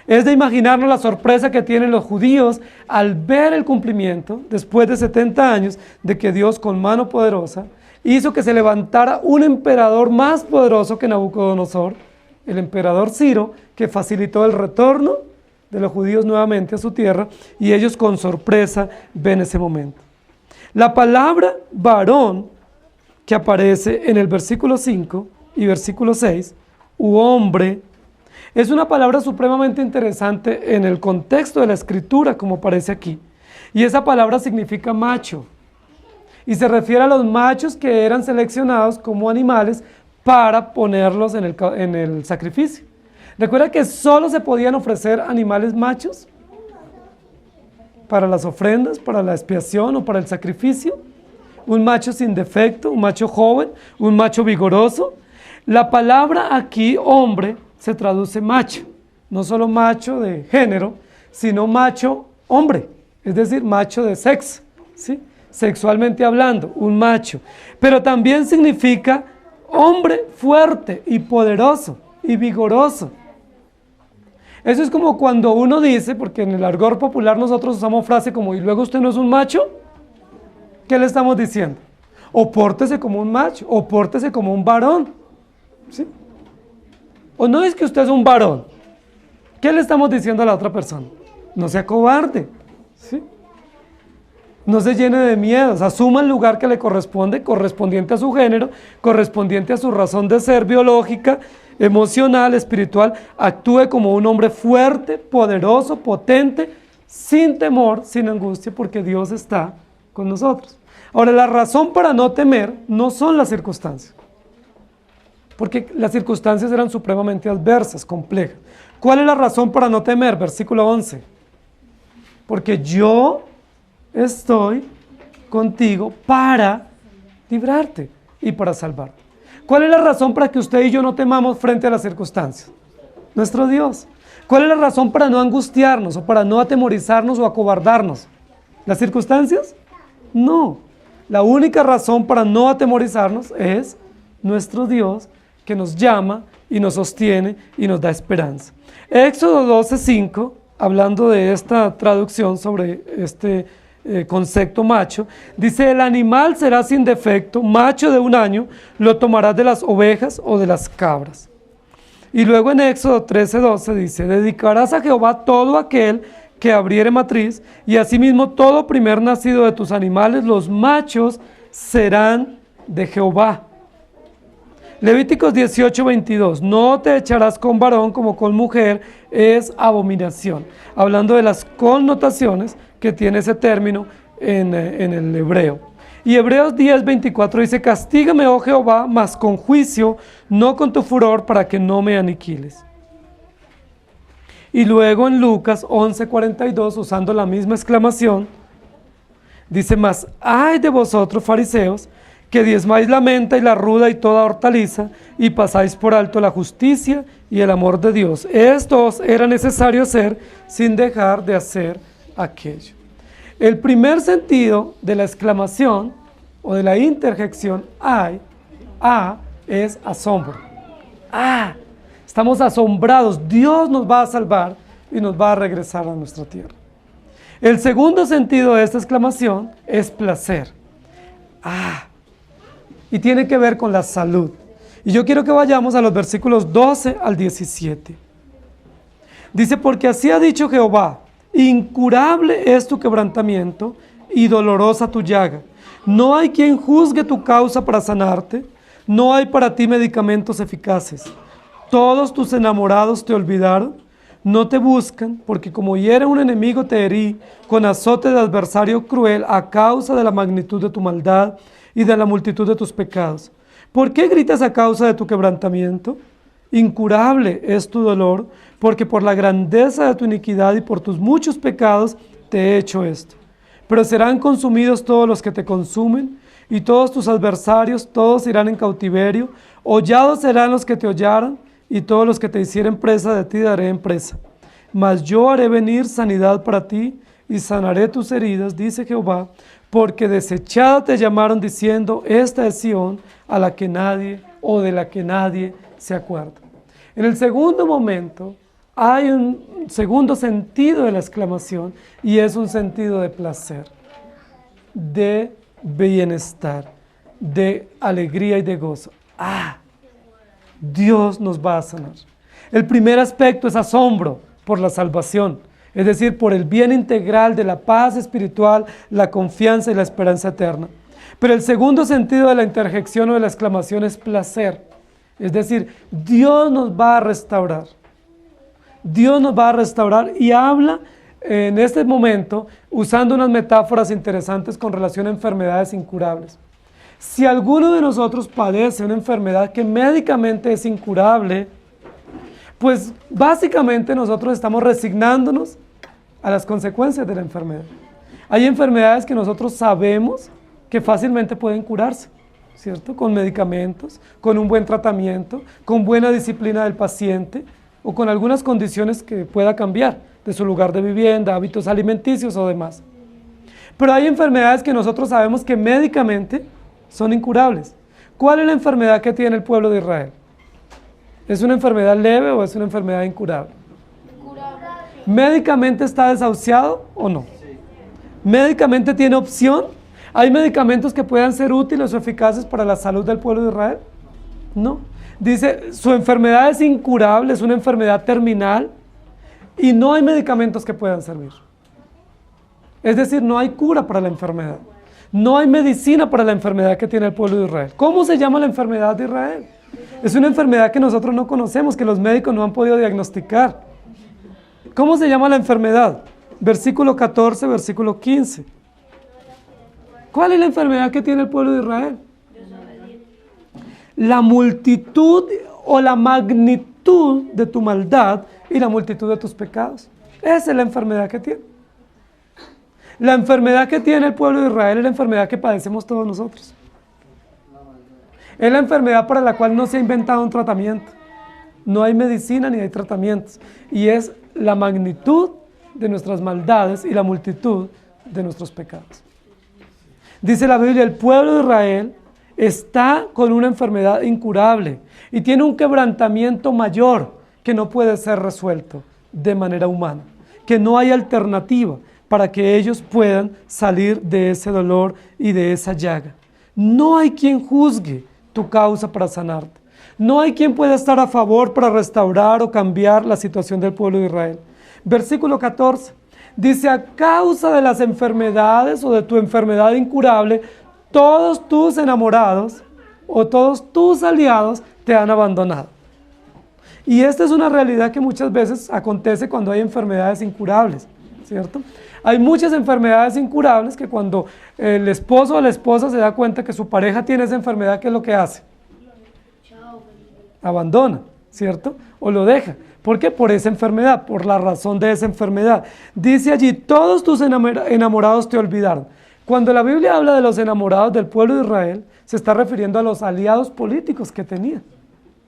Es de imaginarnos la sorpresa que tienen los judíos al ver el cumplimiento, después de 70 años, de que Dios con mano poderosa hizo que se levantara un emperador más poderoso que Nabucodonosor, el emperador Ciro, que facilitó el retorno de los judíos nuevamente a su tierra, y ellos con sorpresa ven ese momento. La palabra varón que aparece en el versículo 5 y versículo 6, u hombre, es una palabra supremamente interesante en el contexto de la escritura, como aparece aquí. Y esa palabra significa macho. Y se refiere a los machos que eran seleccionados como animales para ponerlos en el sacrificio. Recuerda que solo se podían ofrecer animales machos para las ofrendas, para la expiación o para el sacrificio. Un macho sin defecto, un macho joven, un macho vigoroso. La palabra aquí, hombre, se traduce macho, no solo macho de género, sino macho hombre, es decir, macho de sexo, ¿sí? Sexualmente hablando, un macho. Pero también significa hombre fuerte y poderoso y vigoroso. Eso es como cuando uno dice, porque en el argot popular nosotros usamos frase como, ¿y luego usted no es un macho? ¿Qué le estamos diciendo? O pórtese como un macho, o pórtese como un varón, ¿sí? O no es que usted es un varón. ¿Qué le estamos diciendo a la otra persona? No sea cobarde, ¿sí? No se llene de miedos, asuma el lugar que le corresponde, correspondiente a su género, correspondiente a su razón de ser biológica, emocional, espiritual. Actúe como un hombre fuerte, poderoso, potente, sin temor, sin angustia, porque Dios está con nosotros. Ahora, la razón para no temer no son las circunstancias, porque las circunstancias eran supremamente adversas, complejas. ¿Cuál es la razón para no temer? Versículo 11. Porque yo estoy contigo para librarte y para salvarte. ¿Cuál es la razón para que usted y yo no temamos frente a las circunstancias? Nuestro Dios. ¿Cuál es la razón para no angustiarnos o para no atemorizarnos o acobardarnos? ¿Las circunstancias? No. La única razón para no atemorizarnos es nuestro Dios, que nos llama y nos sostiene y nos da esperanza. Éxodo 12:5, hablando de esta traducción sobre este concepto macho, dice: el animal será sin defecto, macho de 1 año, lo tomarás de las ovejas o de las cabras. Y luego en Éxodo 13:12 dice: dedicarás a Jehová todo aquel que abriere matriz, y asimismo todo primer nacido de tus animales, los machos serán de Jehová. Levíticos 18:22, no te echarás con varón como con mujer, es abominación. Hablando de las connotaciones que tiene ese término en el hebreo. Y Hebreos 10:24 dice: castígame, oh Jehová, mas con juicio, no con tu furor, para que no me aniquiles. Y luego en Lucas 11:42, usando la misma exclamación, dice: mas ay de vosotros, fariseos, que diezmáis la menta y la ruda y toda hortaliza, y pasáis por alto la justicia y el amor de Dios. Esto os era necesario hacer sin dejar de hacer aquello. El primer sentido de la exclamación o de la interjección ay, es asombro. Estamos asombrados, Dios nos va a salvar y nos va a regresar a nuestra tierra. El segundo sentido de esta exclamación es placer. Y tiene que ver con la salud. Y yo quiero que vayamos a los versículos 12 al 17. Dice: porque así ha dicho Jehová, incurable es tu quebrantamiento y dolorosa tu llaga. No hay quien juzgue tu causa para sanarte, no hay para ti medicamentos eficaces. Todos tus enamorados te olvidaron, no te buscan, porque como hiere un enemigo te herí con azote de adversario cruel a causa de la magnitud de tu maldad y de la multitud de tus pecados. ¿Por qué gritas a causa de tu quebrantamiento? Incurable es tu dolor, porque por la grandeza de tu iniquidad y por tus muchos pecados te he hecho esto. Pero serán consumidos todos los que te consumen, y todos tus adversarios, todos irán en cautiverio. Hollados serán los que te hollaran, y todos los que te hicieren presa de ti daré en presa. Mas yo haré venir sanidad para ti, y sanaré tus heridas, dice Jehová, porque desechada te llamaron diciendo: esta es Sión, a la que nadie o de la que nadie se acuerda. En el segundo momento hay un segundo sentido de la exclamación, y es un sentido de placer, de bienestar, de alegría y de gozo. Dios nos va a sanar. El primer aspecto es asombro por la salvación, es decir, por el bien integral de la paz espiritual, la confianza y la esperanza eterna. Pero el segundo sentido de la interjección o de la exclamación es placer, es decir, Dios nos va a restaurar. Dios nos va a restaurar, y habla en este momento usando unas metáforas interesantes con relación a enfermedades incurables. Si alguno de nosotros padece una enfermedad que médicamente es incurable, pues básicamente nosotros estamos resignándonos a las consecuencias de la enfermedad. Hay enfermedades que nosotros sabemos que fácilmente pueden curarse, ¿cierto? Con medicamentos, con un buen tratamiento, con buena disciplina del paciente o con algunas condiciones que pueda cambiar de su lugar de vivienda, hábitos alimenticios o demás. Pero hay enfermedades que nosotros sabemos que médicamente son incurables. ¿Cuál es la enfermedad que tiene el pueblo de Israel? ¿Es una enfermedad leve o es una enfermedad incurable? Incurable. ¿Médicamente está desahuciado o no? Sí. ¿Médicamente tiene opción? ¿Hay medicamentos que puedan ser útiles o eficaces para la salud del pueblo de Israel? No. Dice, su enfermedad es incurable, es una enfermedad terminal y no hay medicamentos que puedan servir. Es decir, no hay cura para la enfermedad. No hay medicina para la enfermedad que tiene el pueblo de Israel. ¿Cómo se llama la enfermedad de Israel? Es una enfermedad que nosotros no conocemos, que los médicos no han podido diagnosticar. ¿Cómo se llama la enfermedad? Versículo 14, versículo 15. ¿Cuál es la enfermedad que tiene el pueblo de Israel? La multitud o la magnitud de tu maldad y la multitud de tus pecados. Esa es la enfermedad que tiene. La enfermedad que tiene el pueblo de Israel es la enfermedad que padecemos todos nosotros. Es la enfermedad para la cual no se ha inventado un tratamiento. No hay medicina ni hay tratamientos. Y es la magnitud de nuestras maldades y la multitud de nuestros pecados. Dice la Biblia, el pueblo de Israel está con una enfermedad incurable y tiene un quebrantamiento mayor que no puede ser resuelto de manera humana, que no hay alternativa para que ellos puedan salir de ese dolor y de esa llaga. No hay quien juzgue tu causa para sanarte. No hay quien pueda estar a favor para restaurar o cambiar la situación del pueblo de Israel. Versículo 14, dice, a causa de las enfermedades o de tu enfermedad incurable, todos tus enamorados o todos tus aliados te han abandonado. Y esta es una realidad que muchas veces acontece cuando hay enfermedades incurables, ¿cierto? Hay muchas enfermedades incurables que cuando el esposo o la esposa se da cuenta que su pareja tiene esa enfermedad, ¿qué es lo que hace? Abandona, ¿cierto? O lo deja. ¿Por qué? Por esa enfermedad, por la razón de esa enfermedad. Dice allí, todos tus enamorados te olvidaron. Cuando la Biblia habla de los enamorados del pueblo de Israel, se está refiriendo a los aliados políticos que tenía,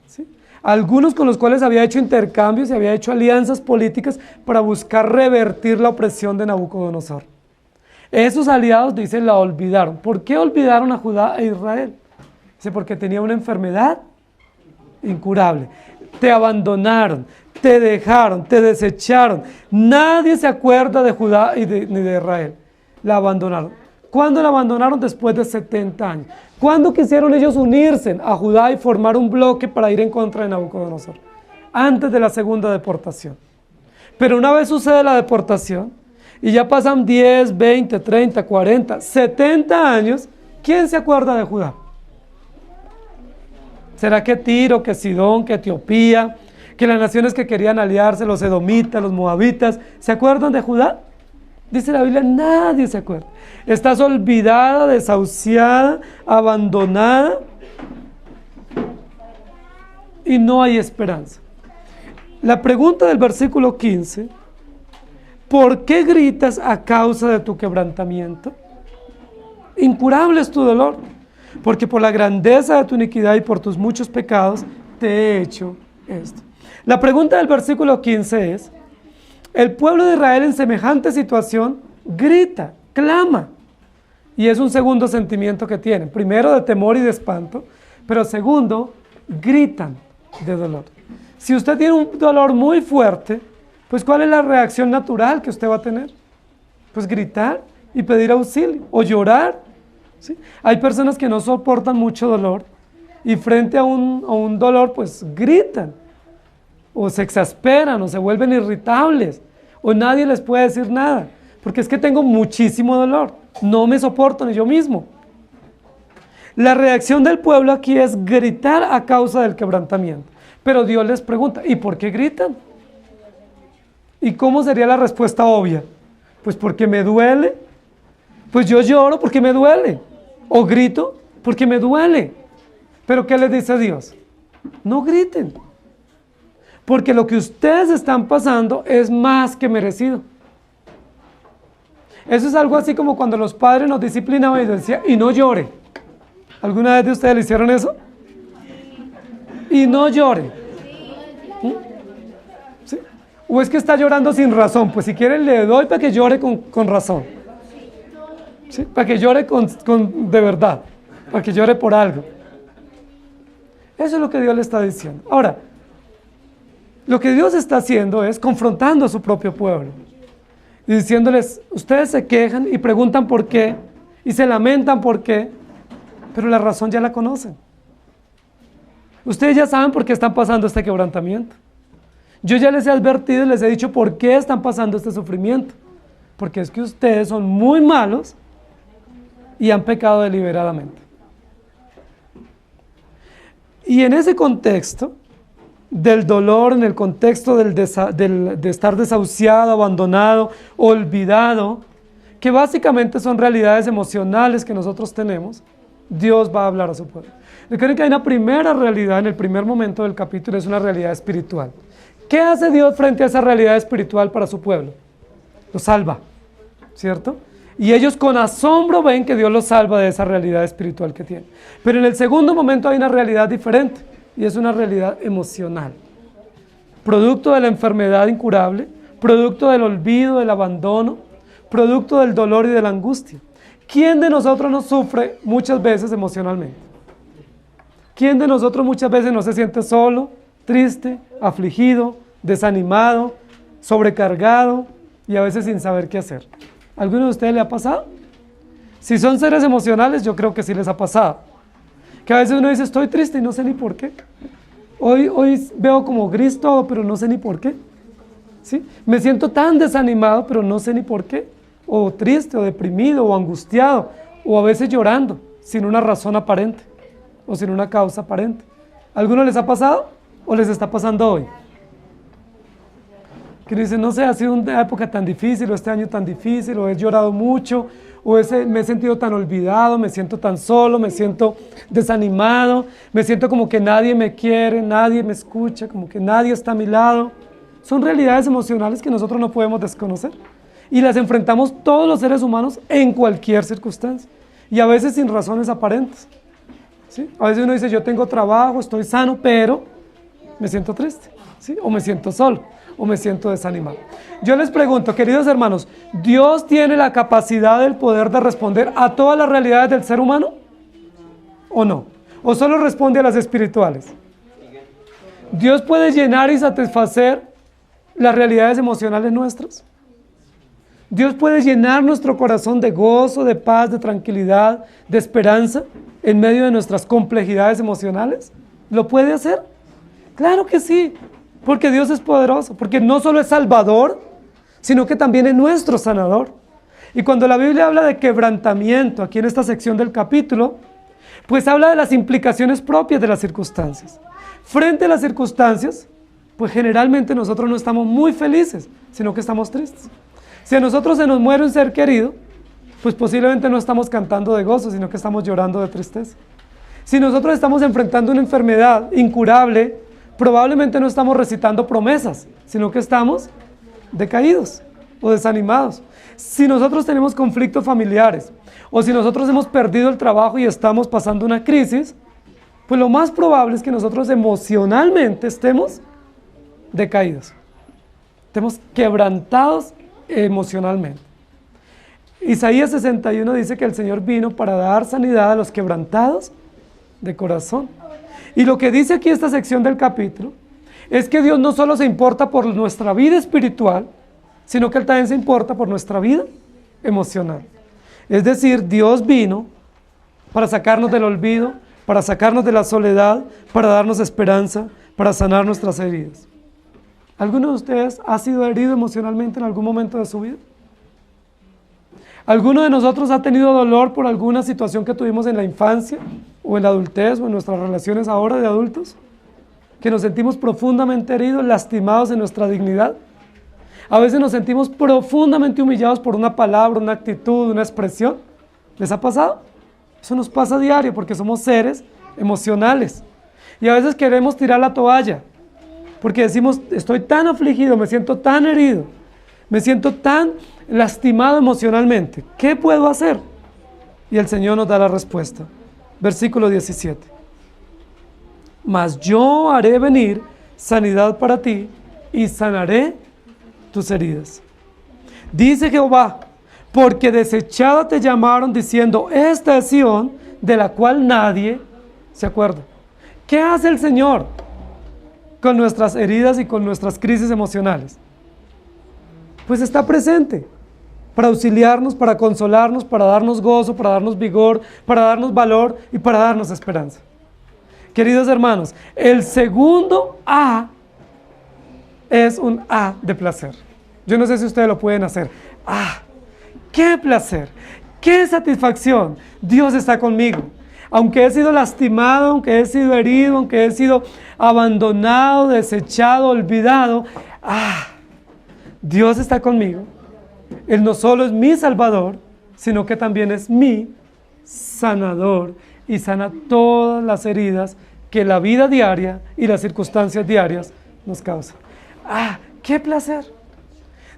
¿sí? Algunos con los cuales había hecho intercambios y había hecho alianzas políticas para buscar revertir la opresión de Nabucodonosor. Esos aliados, dice, la olvidaron. ¿Por qué olvidaron a Judá e Israel? Dice, porque tenía una enfermedad incurable. Te abandonaron, te dejaron, te desecharon. Nadie se acuerda de Judá ni de Israel. La abandonaron. ¿Cuándo la abandonaron? Después de 70 años. ¿Cuándo quisieron ellos unirse a Judá y formar un bloque para ir en contra de Nabucodonosor? Antes de la segunda deportación. Pero una vez sucede la deportación y ya pasan 10, 20, 30, 40, 70 años, ¿quién se acuerda de Judá? ¿Será que Tiro, que Sidón, que Etiopía, que las naciones que querían aliarse, los edomitas, los moabitas, ¿se acuerdan de Judá? Dice la Biblia, nadie se acuerda. Estás olvidada, desahuciada, abandonada y no hay esperanza. La pregunta del versículo 15, ¿por qué gritas a causa de tu quebrantamiento? Incurable es tu dolor, porque por la grandeza de tu iniquidad y por tus muchos pecados te he hecho esto. La pregunta del versículo 15 es, el pueblo de Israel en semejante situación grita, clama, y es un segundo sentimiento que tienen, primero de temor y de espanto, pero segundo, gritan de dolor. Si usted tiene un dolor muy fuerte, pues ¿cuál es la reacción natural que usted va a tener? Pues gritar y pedir auxilio, o llorar, ¿sí? Hay personas que no soportan mucho dolor, y frente a un dolor, pues gritan, o se exasperan, o se vuelven irritables, o nadie les puede decir nada, porque es que tengo muchísimo dolor, no me soporto ni yo mismo. La reacción del pueblo aquí es gritar a causa del quebrantamiento, pero Dios les pregunta, ¿y por qué gritan? ¿Y cómo sería la respuesta obvia? Pues porque me duele, pues yo lloro porque me duele, o grito porque me duele. ¿Pero qué les dice Dios? No griten, porque lo que ustedes están pasando es más que merecido. Eso es algo así como cuando los padres nos disciplinaban y nos decían, y no llore. ¿Alguna vez de ustedes le hicieron eso? Y no llore. ¿Sí? O es que está llorando sin razón, pues si quieren le doy para que llore con razón. ¿Sí? Para que llore de verdad, para que llore por algo. Eso es lo que Dios le está diciendo. Ahora, lo que Dios está haciendo es confrontando a su propio pueblo y diciéndoles, ustedes se quejan y preguntan por qué y se lamentan por qué, pero la razón ya la conocen. Ustedes ya saben por qué están pasando este quebrantamiento. Yo ya les he advertido y les he dicho por qué están pasando este sufrimiento, porque es que ustedes son muy malos y han pecado deliberadamente. Y en ese contexto del dolor, en el contexto de estar desahuciado, abandonado, olvidado, que básicamente son realidades emocionales que nosotros tenemos, Dios va a hablar a su pueblo. Recuerden que hay una primera realidad en el primer momento del capítulo, es una realidad espiritual. ¿Qué hace Dios frente a esa realidad espiritual para su pueblo? Lo salva, ¿cierto? Y ellos con asombro ven que Dios los salva de esa realidad espiritual que tienen. Pero en el segundo momento hay una realidad diferente, y es una realidad emocional. Producto de la enfermedad incurable, producto del olvido, del abandono, producto del dolor y de la angustia. ¿Quién de nosotros no sufre muchas veces emocionalmente? ¿Quién de nosotros muchas veces no se siente solo, triste, afligido, desanimado, sobrecargado y a veces sin saber qué hacer? ¿Alguno de ustedes le ha pasado? Si son seres emocionales, yo creo que sí les ha pasado. Que a veces uno dice, estoy triste y no sé ni por qué. Hoy veo como gris todo, pero no sé ni por qué. ¿Sí? Me siento tan desanimado, pero no sé ni por qué. O triste, o deprimido, o angustiado, o a veces llorando, sin una razón aparente, o sin una causa aparente. ¿Alguno les ha pasado o les está pasando hoy? Que dicen, no sé, ha sido una época tan difícil, o este año tan difícil, o he llorado mucho, o me he sentido tan olvidado, me siento tan solo, me siento desanimado, me siento como que nadie me quiere, nadie me escucha, como que nadie está a mi lado. Son realidades emocionales que nosotros no podemos desconocer y las enfrentamos todos los seres humanos en cualquier circunstancia y a veces sin razones aparentes. ¿Sí? A veces uno dice, yo tengo trabajo, estoy sano, pero me siento triste, ¿sí? O me siento solo, o me siento desanimado. Yo les pregunto, queridos hermanos, ¿Dios tiene la capacidad, el poder de responder a todas las realidades del ser humano? ¿O no? ¿O solo responde a las espirituales? ¿Dios puede llenar y satisfacer las realidades emocionales nuestras? ¿Dios puede llenar nuestro corazón de gozo, de paz, de tranquilidad, de esperanza en medio de nuestras complejidades emocionales? ¿Lo puede hacer? Claro que sí, porque Dios es poderoso, porque no solo es salvador, sino que también es nuestro sanador. Y cuando la Biblia habla de quebrantamiento, aquí en esta sección del capítulo, pues habla de las implicaciones propias de las circunstancias. Frente a las circunstancias, pues generalmente nosotros no estamos muy felices, sino que estamos tristes. Si a nosotros se nos muere un ser querido, pues posiblemente no estamos cantando de gozo, sino que estamos llorando de tristeza. Si nosotros estamos enfrentando una enfermedad incurable, probablemente no estamos recitando promesas, sino que estamos decaídos o desanimados. Si nosotros tenemos conflictos familiares, o si nosotros hemos perdido el trabajo y estamos pasando una crisis, pues lo más probable es que nosotros emocionalmente estemos decaídos, estemos quebrantados emocionalmente. Isaías 61 dice que el Señor vino para dar sanidad a los quebrantados de corazón. Y lo que dice aquí esta sección del capítulo es que Dios no solo se importa por nuestra vida espiritual, sino que Él también se importa por nuestra vida emocional. Es decir, Dios vino para sacarnos del olvido, para sacarnos de la soledad, para darnos esperanza, para sanar nuestras heridas. ¿Alguno de ustedes ha sido herido emocionalmente en algún momento de su vida? ¿Alguno de nosotros ha tenido dolor por alguna situación que tuvimos en la infancia, o en la adultez, o en nuestras relaciones ahora de adultos? Que nos sentimos profundamente heridos, lastimados en nuestra dignidad. A veces nos sentimos profundamente humillados por una palabra, una actitud, una expresión. ¿Les ha pasado? Eso nos pasa a diario porque somos seres emocionales. Y a veces queremos tirar la toalla porque decimos, estoy tan afligido, me siento tan herido, me siento tan lastimado emocionalmente. ¿Qué puedo hacer? Y el Señor nos da la respuesta. Versículo 17. Mas yo haré venir sanidad para ti y sanaré tus heridas. Dice Jehová, porque desechada te llamaron diciendo, esta es Sión, de la cual nadie se acuerda. ¿Qué hace el Señor con nuestras heridas y con nuestras crisis emocionales? Pues está presente para auxiliarnos, para consolarnos, para darnos gozo, para darnos vigor, para darnos valor y para darnos esperanza. Queridos hermanos, el segundo A es un A de placer. Yo no sé si ustedes lo pueden hacer. qué placer, qué satisfacción. Dios está conmigo. Aunque he sido lastimado, aunque he sido herido, aunque he sido abandonado, desechado, olvidado, Dios está conmigo. Él no solo es mi Salvador, sino que también es mi sanador y sana todas las heridas que la vida diaria y las circunstancias diarias nos causan. ¡Qué placer!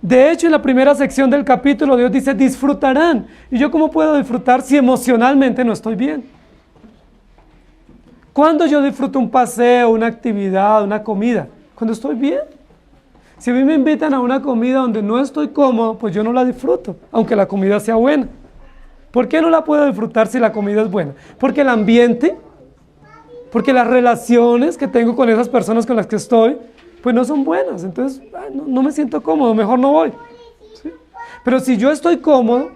De hecho, en la primera sección del capítulo, Dios dice, disfrutarán. ¿Y yo cómo puedo disfrutar si emocionalmente no estoy bien? ¿Cuándo yo disfruto un paseo, una actividad, una comida? Cuando estoy bien. Si a mí me invitan a una comida donde no estoy cómodo, pues yo no la disfruto, aunque la comida sea buena. ¿Por qué no la puedo disfrutar si la comida es buena? Porque el ambiente, porque las relaciones que tengo con esas personas con las que estoy, pues no son buenas. Entonces, no me siento cómodo, mejor no voy. ¿Sí? Pero si yo estoy cómodo,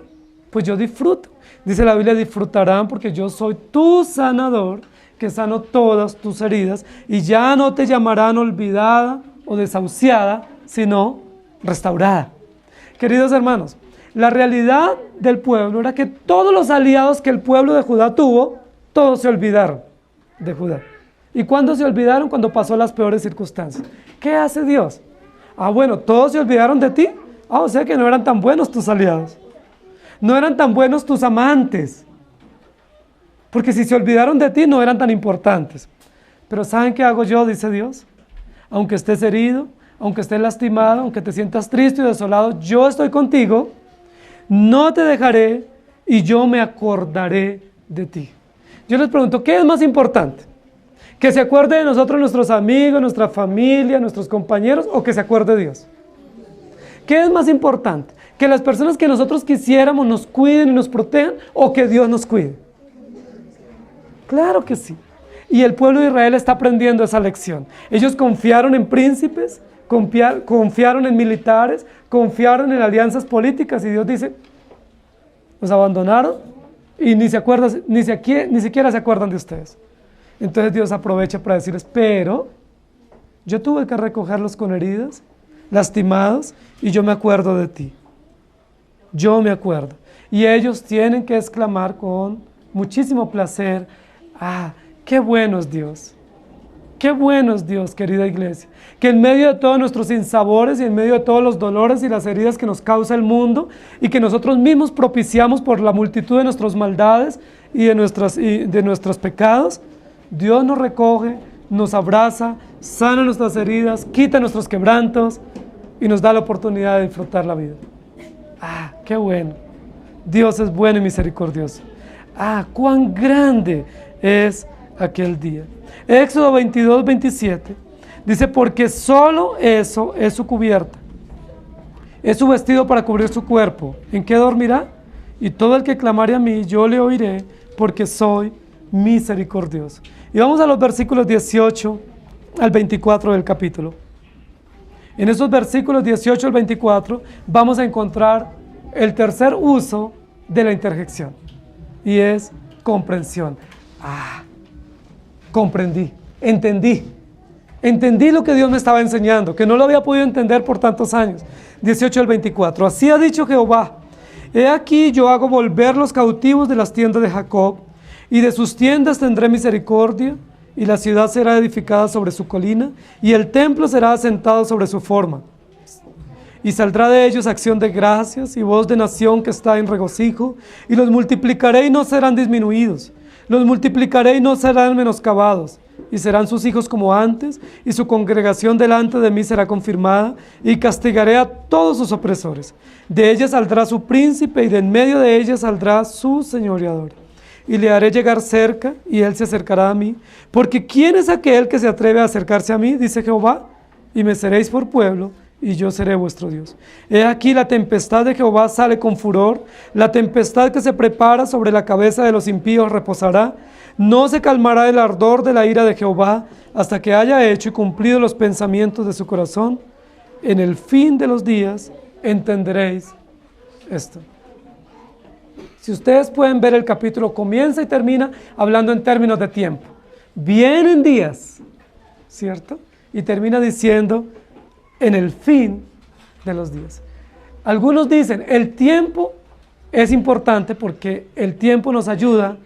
pues yo disfruto. Dice la Biblia, disfrutarán porque yo soy tu sanador, que sano todas tus heridas, y ya no te llamarán olvidada o desahuciada, sino restaurada. Queridos hermanos, la realidad del pueblo era que todos los aliados que el pueblo de Judá tuvo, todos se olvidaron de Judá. ¿Y cuándo se olvidaron? Cuando pasó las peores circunstancias. ¿Qué hace Dios? Bueno, todos se olvidaron de ti. O sea que no eran tan buenos tus aliados. No eran tan buenos tus amantes. Porque si se olvidaron de ti, no eran tan importantes. Pero ¿saben qué hago yo? Dice Dios. Aunque estés herido, aunque estés lastimado, aunque te sientas triste y desolado, yo estoy contigo, no te dejaré y yo me acordaré de ti. Yo les pregunto, ¿qué es más importante? ¿Que se acuerde de nosotros nuestros amigos, nuestra familia, nuestros compañeros, o que se acuerde de Dios? ¿Qué es más importante? ¿Que las personas que nosotros quisiéramos nos cuiden y nos protejan, o que Dios nos cuide? Claro que sí. Y el pueblo de Israel está aprendiendo esa lección. Ellos confiaron en príncipes, confiaron en militares, confiaron en alianzas políticas, y Dios dice, los abandonaron y ni siquiera se acuerdan de ustedes. Entonces Dios aprovecha para decirles, pero yo tuve que recogerlos con heridas, lastimados, y yo me acuerdo de ti. Yo me acuerdo. Y ellos tienen que exclamar con muchísimo placer, qué bueno es Dios. Qué bueno es Dios, querida iglesia, que en medio de todos nuestros sinsabores y en medio de todos los dolores y las heridas que nos causa el mundo y que nosotros mismos propiciamos por la multitud de nuestras maldades y de nuestros pecados, Dios nos recoge, nos abraza, sana nuestras heridas, quita nuestros quebrantos y nos da la oportunidad de disfrutar la vida. Qué bueno. Dios es bueno y misericordioso. Cuán grande es aquel día. Éxodo 22, 27 dice, porque solo eso es su cubierta, es su vestido para cubrir su cuerpo. ¿En qué dormirá? Y todo el que clamare a mí, yo le oiré, porque soy misericordioso. Y vamos a los versículos 18 al 24 del capítulo. En esos versículos 18 al 24 vamos a encontrar el tercer uso de la interjección, y es comprensión. Comprendí, entendí lo que Dios me estaba enseñando, que no lo había podido entender por tantos años. 18 al 24, así ha dicho Jehová, he aquí yo hago volver los cautivos de las tiendas de Jacob, y de sus tiendas tendré misericordia, y la ciudad será edificada sobre su colina, y el templo será asentado sobre su forma. Y saldrá de ellos acción de gracias y voz de nación que está en regocijo, y los multiplicaré y no serán disminuidos. Los multiplicaré y no serán menoscabados, y serán sus hijos como antes, y su congregación delante de mí será confirmada, y castigaré a todos sus opresores. De ella saldrá su príncipe, y de en medio de ella saldrá su señoreador. Y le haré llegar cerca, y él se acercará a mí, porque ¿quién es aquel que se atreve a acercarse a mí? Dice Jehová, y me seréis por pueblo, y yo seré vuestro Dios. He aquí la tempestad de Jehová sale con furor, la tempestad que se prepara sobre la cabeza de los impíos reposará, no se calmará el ardor de la ira de Jehová, hasta que haya hecho y cumplido los pensamientos de su corazón. En el fin de los días entenderéis esto. Si ustedes pueden ver el capítulo, comienza y termina hablando en términos de tiempo. Vienen días, ¿cierto? Y termina diciendo, en el fin de los días. Algunos dicen, el tiempo es importante porque el tiempo nos ayuda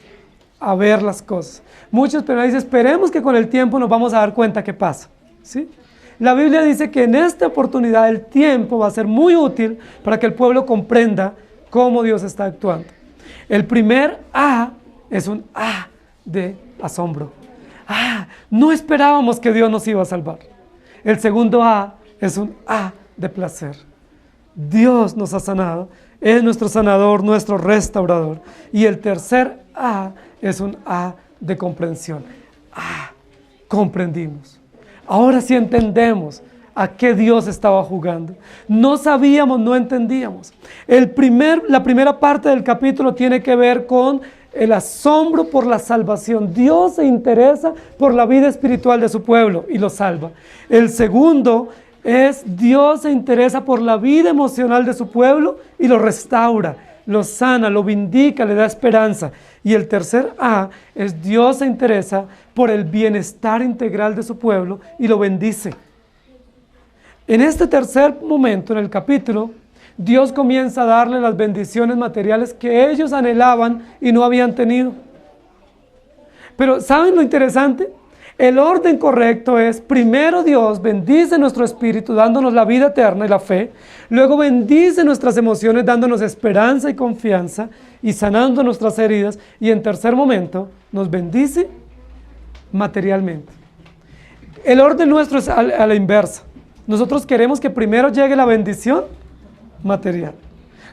a ver las cosas. Muchos pero dicen, esperemos que con el tiempo nos vamos a dar cuenta qué pasa, ¿sí? La Biblia dice que en esta oportunidad el tiempo va a ser muy útil para que el pueblo comprenda cómo Dios está actuando. El primer A es un A de asombro. No esperábamos que Dios nos iba a salvar. El segundo A es un A de placer. Dios nos ha sanado, es nuestro sanador, nuestro restaurador. Y el tercer A es un A de comprensión. Comprendimos. Ahora sí entendemos a qué Dios estaba jugando. No sabíamos, no entendíamos. La primera parte del capítulo tiene que ver con el asombro por la salvación. Dios se interesa por la vida espiritual de su pueblo y lo salva. El segundo es Dios se interesa por la vida emocional de su pueblo y lo restaura, lo sana, lo vindica, le da esperanza. Y el tercer A es Dios se interesa por el bienestar integral de su pueblo y lo bendice. En este tercer momento, en el capítulo, Dios comienza a darle las bendiciones materiales que ellos anhelaban y no habían tenido. Pero ¿saben lo interesante? El orden correcto es, primero Dios bendice nuestro espíritu dándonos la vida eterna y la fe, luego bendice nuestras emociones dándonos esperanza y confianza y sanando nuestras heridas, y en tercer momento nos bendice materialmente. El orden nuestro es a la inversa. Nosotros queremos que primero llegue la bendición material.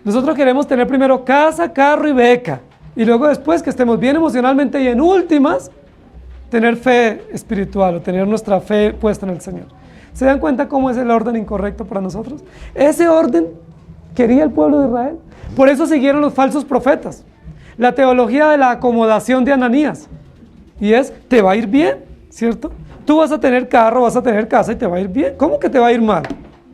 Nosotros queremos tener primero casa, carro y beca, y luego después que estemos bien emocionalmente y en últimas, tener fe espiritual o tener nuestra fe puesta en el Señor. ¿Se dan cuenta cómo es el orden incorrecto para nosotros? Ese orden quería el pueblo de Israel. Por eso siguieron los falsos profetas. La teología de la acomodación de Ananías. Y es, te va a ir bien, ¿cierto? Tú vas a tener carro, vas a tener casa y te va a ir bien. ¿Cómo que te va a ir mal?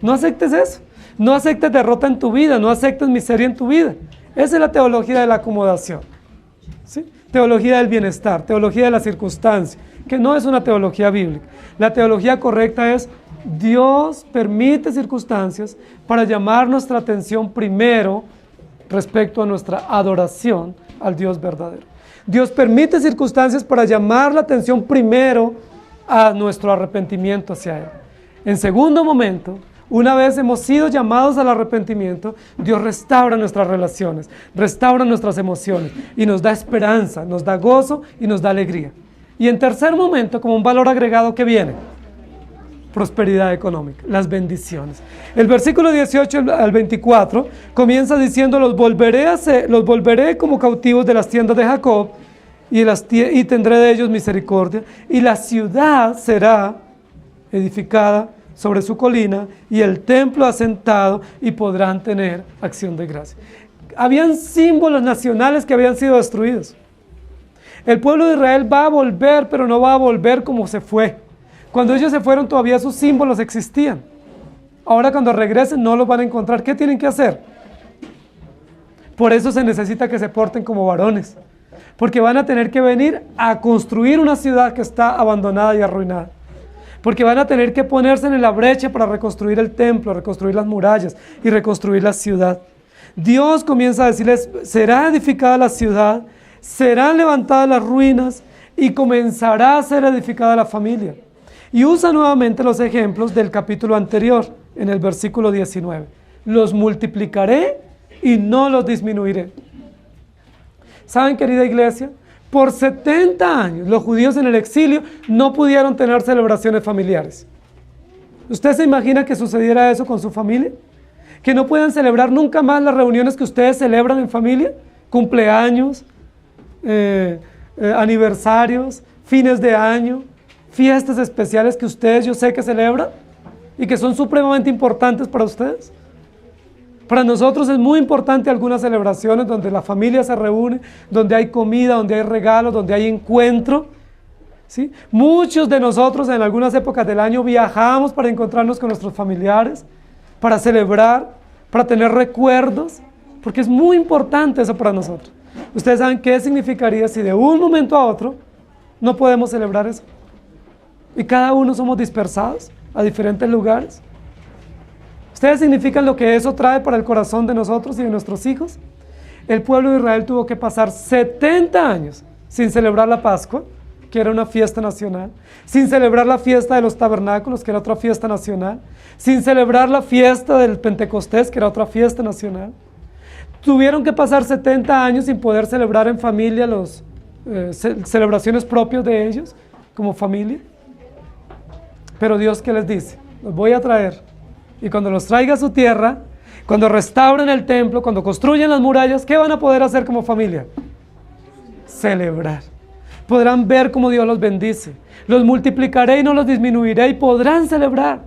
No aceptes eso. No aceptes derrota en tu vida, no aceptes miseria en tu vida. Esa es la teología de la acomodación, ¿sí? Teología del bienestar, teología de la circunstancia, que no es una teología bíblica. La teología correcta es, Dios permite circunstancias para llamar nuestra atención primero respecto a nuestra adoración al Dios verdadero. Dios permite circunstancias para llamar la atención primero a nuestro arrepentimiento hacia Él. En segundo momento, una vez hemos sido llamados al arrepentimiento, Dios restaura nuestras relaciones, restaura nuestras emociones y nos da esperanza, nos da gozo y nos da alegría. Y en tercer momento, como un valor agregado, ¿qué viene? Prosperidad económica, las bendiciones. El versículo 18 al 24 comienza diciendo, los volveré como cautivos de las tiendas de Jacob y tendré de ellos misericordia, y la ciudad será edificada sobre su colina y el templo asentado y podrán tener acción de gracia. Habían símbolos nacionales que habían sido destruidos. El pueblo de Israel va a volver, pero no va a volver como se fue. Cuando ellos se fueron todavía sus símbolos existían. Ahora cuando regresen no los van a encontrar. ¿Qué tienen que hacer? Por eso se necesita que se porten como varones, porque van a tener que venir a construir una ciudad que está abandonada y arruinada. Porque van a tener que ponerse en la brecha para reconstruir el templo, reconstruir las murallas y reconstruir la ciudad. Dios comienza a decirles, será edificada la ciudad, serán levantadas las ruinas y comenzará a ser edificada la familia. Y usa nuevamente los ejemplos del capítulo anterior, en el versículo 19. Los multiplicaré y no los disminuiré. ¿Saben, querida iglesia? Por 70 años, los judíos en el exilio no pudieron tener celebraciones familiares. ¿Usted se imagina que sucediera eso con su familia? ¿Que no puedan celebrar nunca más las reuniones que ustedes celebran en familia? Cumpleaños, aniversarios, fines de año, fiestas especiales que ustedes yo sé que celebran y que son supremamente importantes para ustedes. Para nosotros es muy importante algunas celebraciones donde la familia se reúne, donde hay comida, donde hay regalos, donde hay encuentro, ¿sí? Muchos de nosotros en algunas épocas del año viajamos para encontrarnos con nuestros familiares, para celebrar, para tener recuerdos, porque es muy importante eso para nosotros. Ustedes saben qué significaría si de un momento a otro no podemos celebrar eso. Y cada uno somos dispersados a diferentes lugares. ¿Ustedes significan lo que eso trae para el corazón de nosotros y de nuestros hijos? el pueblo de Israel tuvo que pasar 70 años sin celebrar la Pascua, que era una fiesta nacional, sin celebrar la fiesta de los tabernáculos, que era otra fiesta nacional, sin celebrar la fiesta del Pentecostés, que era otra fiesta nacional. Tuvieron que pasar 70 años sin poder celebrar en familia las celebraciones propias de ellos, como familia. Pero Dios, ¿qué les dice? Los voy a traer, y cuando los traiga a su tierra, cuando restauren el templo, cuando construyan las murallas, ¿qué van a poder hacer como familia? Celebrar. Podrán ver cómo Dios los bendice. Los multiplicaré y no los disminuiré, y podrán celebrar.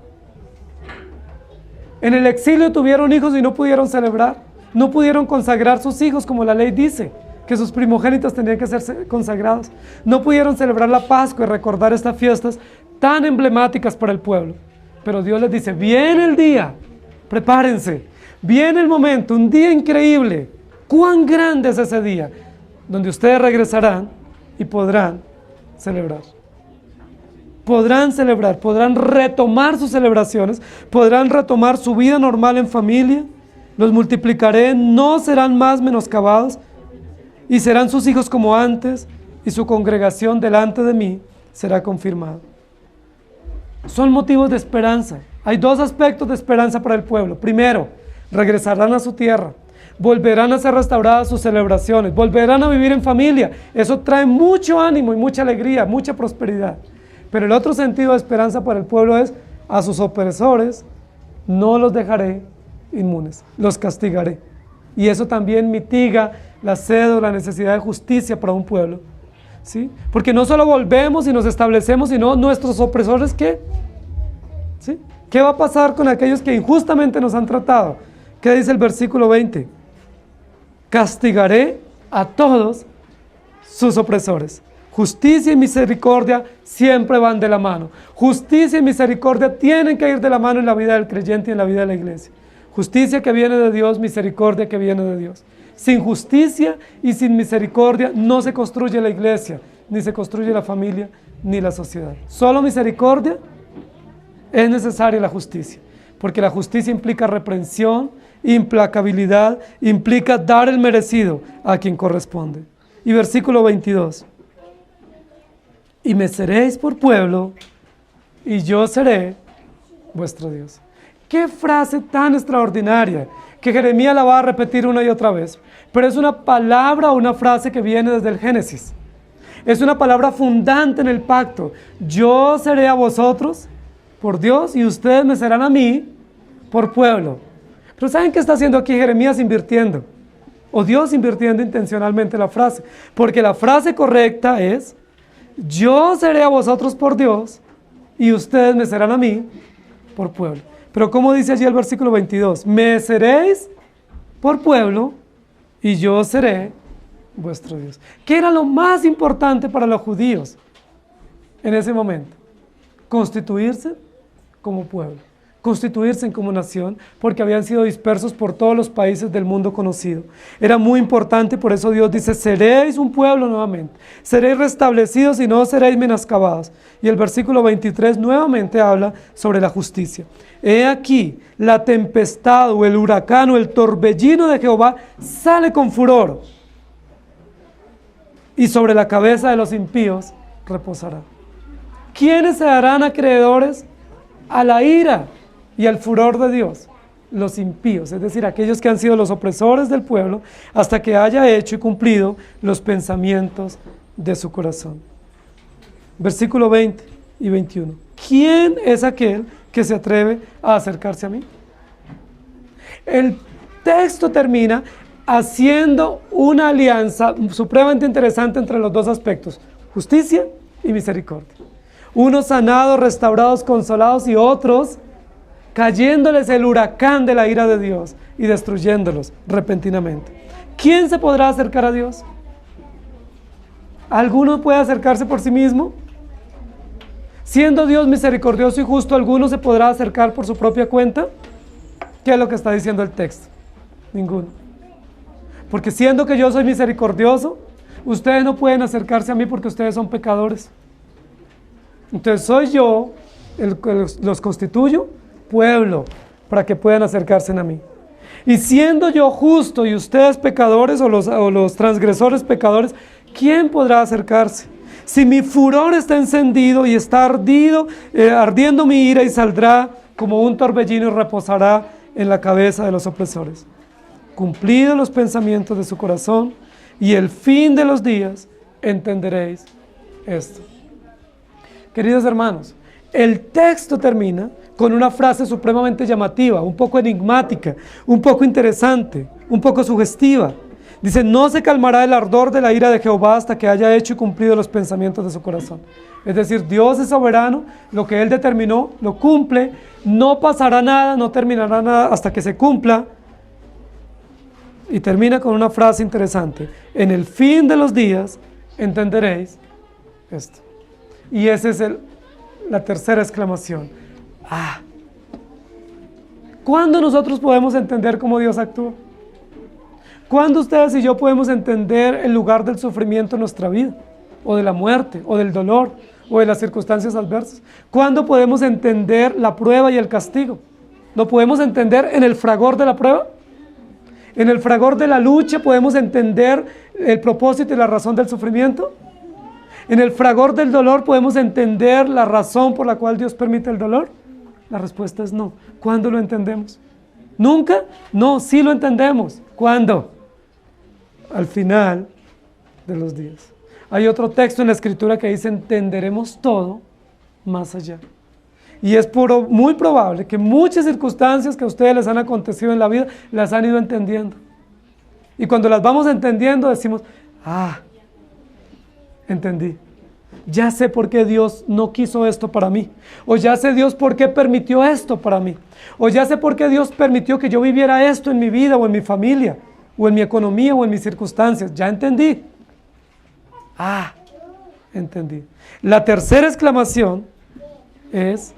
En el exilio tuvieron hijos y no pudieron celebrar. No pudieron consagrar sus hijos como la ley dice, que sus primogénitos tenían que ser consagrados. No pudieron celebrar la Pascua y recordar estas fiestas tan emblemáticas para el pueblo. Pero Dios les dice, viene el día, prepárense, viene el momento, un día increíble. ¿Cuán grande es ese día? Donde ustedes regresarán y podrán celebrar. Podrán celebrar, podrán retomar sus celebraciones, podrán retomar su vida normal en familia. Los multiplicaré, no serán más menoscabados, y serán sus hijos como antes, y su congregación delante de mí será confirmada. Son motivos de esperanza. Hay dos aspectos de esperanza para el pueblo. Primero, regresarán a su tierra, volverán a ser restauradas sus celebraciones, volverán a vivir en familia. Eso trae mucho ánimo y mucha alegría, mucha prosperidad. Pero el otro sentido de esperanza para el pueblo es, a sus opresores no los dejaré inmunes, los castigaré. Y eso también mitiga la sed o la necesidad de justicia para un pueblo, ¿sí? Porque no solo volvemos y nos establecemos, sino nuestros opresores, ¿qué? ¿Sí? ¿Qué va a pasar con aquellos que injustamente nos han tratado? ¿Qué dice el versículo 20? Castigaré a todos sus opresores. Justicia y misericordia siempre van de la mano. Justicia y misericordia tienen que ir de la mano en la vida del creyente y en la vida de la iglesia. Justicia que viene de Dios, misericordia que viene de Dios. Sin justicia y sin misericordia no se construye la iglesia, ni se construye la familia, ni la sociedad. Solo misericordia, es necesaria la justicia, porque la justicia implica reprensión, implacabilidad, implica dar el merecido a quien corresponde. Y versículo 22. Y me seréis por pueblo, y yo seré vuestro Dios. ¡Qué frase tan extraordinaria! Que Jeremías la va a repetir una y otra vez. Pero es una palabra o una frase que viene desde el Génesis. Es una palabra fundante en el pacto. Yo seré a vosotros por Dios y ustedes me serán a mí por pueblo. Pero ¿saben qué está haciendo aquí Jeremías? Invirtiendo. O Dios invirtiendo intencionalmente la frase. Porque la frase correcta es: yo seré a vosotros por Dios y ustedes me serán a mí por pueblo. Pero ¿cómo dice allí el versículo 22? Me seréis por pueblo y yo seré vuestro Dios. ¿Qué era lo más importante para los judíos en ese momento? Constituirse como pueblo, constituirse como nación, porque habían sido dispersos por todos los países del mundo conocido. Era muy importante, por eso Dios dice: seréis un pueblo nuevamente, seréis restablecidos y no seréis menoscabados. Y el versículo 23 nuevamente habla sobre la justicia. He aquí, la tempestad o el huracán o el torbellino de Jehová sale con furor, y sobre la cabeza de los impíos reposará. ¿Quiénes se harán acreedores a la ira y al furor de Dios? Los impíos, es decir, aquellos que han sido los opresores del pueblo hasta que haya hecho y cumplido los pensamientos de su corazón. Versículo 20 y 21. ¿Quién es aquel que se atreve a acercarse a mí? El texto termina haciendo una alianza supremamente interesante entre los dos aspectos: justicia y misericordia. Unos sanados, restaurados, consolados, y otros cayéndoles el huracán de la ira de Dios y destruyéndolos repentinamente. ¿Quién se podrá acercar a Dios? ¿Alguno puede acercarse por sí mismo? Siendo Dios misericordioso y justo, ¿alguno se podrá acercar por su propia cuenta? ¿Qué es lo que está diciendo el texto? Ninguno. Porque siendo que yo soy misericordioso, ustedes no pueden acercarse a mí porque ustedes son pecadores. Entonces soy yo el que los constituyo pueblo para que puedan acercarse a mí. Y siendo yo justo y ustedes pecadores o los transgresores pecadores, ¿quién podrá acercarse? Si mi furor está encendido y está ardiendo mi ira y saldrá como un torbellino y reposará en la cabeza de los opresores. Cumplidos los pensamientos de su corazón y el fin de los días entenderéis esto. Queridos hermanos, el texto termina con una frase supremamente llamativa, un poco enigmática, un poco interesante, un poco sugestiva. Dice, no se calmará el ardor de la ira de Jehová hasta que haya hecho y cumplido los pensamientos de su corazón. Es decir, Dios es soberano, lo que Él determinó, lo cumple, no pasará nada, no terminará nada hasta que se cumpla. Y termina con una frase interesante, en el fin de los días entenderéis esto. Y esa es la tercera exclamación. ¿Cuándo nosotros podemos entender cómo Dios actúa? ¿Cuándo ustedes y yo podemos entender el lugar del sufrimiento en nuestra vida? O de la muerte, o del dolor, o de las circunstancias adversas. ¿Cuándo podemos entender la prueba y el castigo? ¿Lo podemos entender en el fragor de la prueba? ¿En el fragor de la lucha podemos entender el propósito y la razón del sufrimiento? ¿En el fragor del dolor podemos entender la razón por la cual Dios permite el dolor? La respuesta es no. ¿Cuándo lo entendemos? ¿Nunca? No, sí lo entendemos. ¿Cuándo? Al final de los días. Hay otro texto en la Escritura que dice, entenderemos todo más allá. Y es muy probable que muchas circunstancias que a ustedes les han acontecido en la vida, las han ido entendiendo. Y cuando las vamos entendiendo decimos, entendí. Ya sé por qué Dios no quiso esto para mí. O ya sé Dios por qué permitió esto para mí. O ya sé por qué Dios permitió que yo viviera esto en mi vida o en mi familia, o en mi economía o en mis circunstancias. Ya entendí. Entendí. La tercera exclamación es,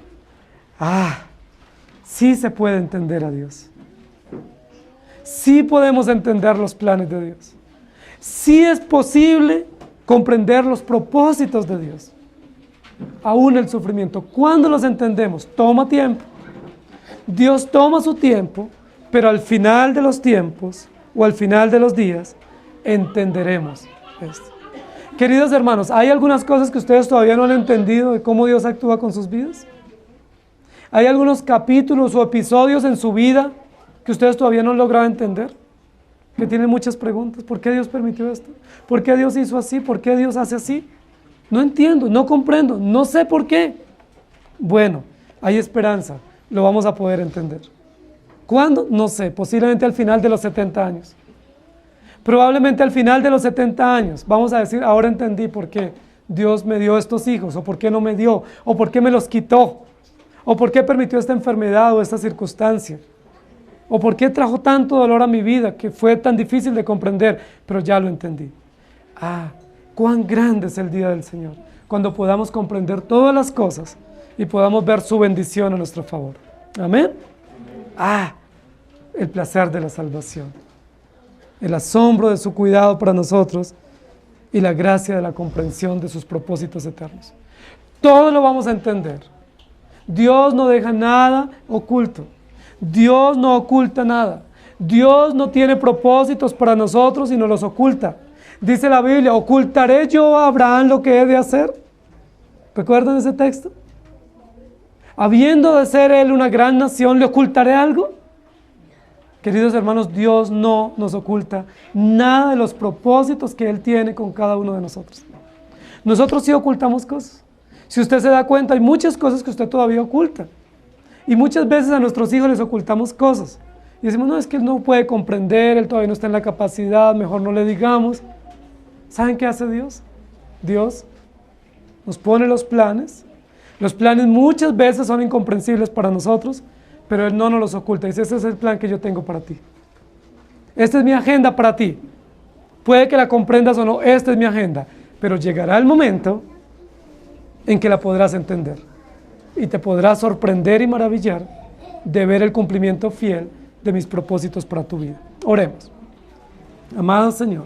sí se puede entender a Dios. Sí podemos entender los planes de Dios. Sí es posible comprender los propósitos de Dios. Aún el sufrimiento. ¿Cuándo los entendemos? Toma tiempo. Dios toma su tiempo, pero al final de los tiempos o al final de los días entenderemos esto. Queridos hermanos, ¿hay algunas cosas que ustedes todavía no han entendido de cómo Dios actúa con sus vidas? ¿Hay algunos capítulos o episodios en su vida que ustedes todavía no han logrado entender? Que tienen muchas preguntas. ¿Por qué Dios permitió esto? ¿Por qué Dios hizo así? ¿Por qué Dios hace así? No entiendo, no comprendo, no sé por qué. Bueno, hay esperanza, lo vamos a poder entender. ¿Cuándo? No sé, posiblemente al final de los 70 años. Probablemente al final de los 70 años vamos a decir, ahora entendí por qué Dios me dio estos hijos, o por qué no me dio, o por qué me los quitó, o por qué permitió esta enfermedad o esta circunstancia. ¿O por qué trajo tanto dolor a mi vida que fue tan difícil de comprender? Pero ya lo entendí. Cuán grande es el día del Señor, cuando podamos comprender todas las cosas y podamos ver su bendición a nuestro favor. Amén. El placer de la salvación, el asombro de su cuidado para nosotros y la gracia de la comprensión de sus propósitos eternos. Todo lo vamos a entender. Dios no deja nada oculto. Dios no oculta nada. Dios no tiene propósitos para nosotros y nos los oculta. Dice la Biblia, ¿ocultaré yo a Abraham lo que he de hacer? ¿Recuerdan ese texto? Habiendo de ser él una gran nación, ¿le ocultaré algo? Queridos hermanos, Dios no nos oculta nada de los propósitos que Él tiene con cada uno de nosotros. Nosotros sí ocultamos cosas. Si usted se da cuenta, hay muchas cosas que usted todavía oculta. Y muchas veces a nuestros hijos les ocultamos cosas. Y decimos, no, es que él no puede comprender, él todavía no está en la capacidad, mejor no le digamos. ¿Saben qué hace Dios? Dios nos pone los planes. Los planes muchas veces son incomprensibles para nosotros, pero Él no nos los oculta. Dice, ese es el plan que yo tengo para ti. Esta es mi agenda para ti. Puede que la comprendas o no, esta es mi agenda. Pero llegará el momento en que la podrás entender. Y te podrás sorprender y maravillar de ver el cumplimiento fiel de mis propósitos para tu vida. Oremos. Amado Señor,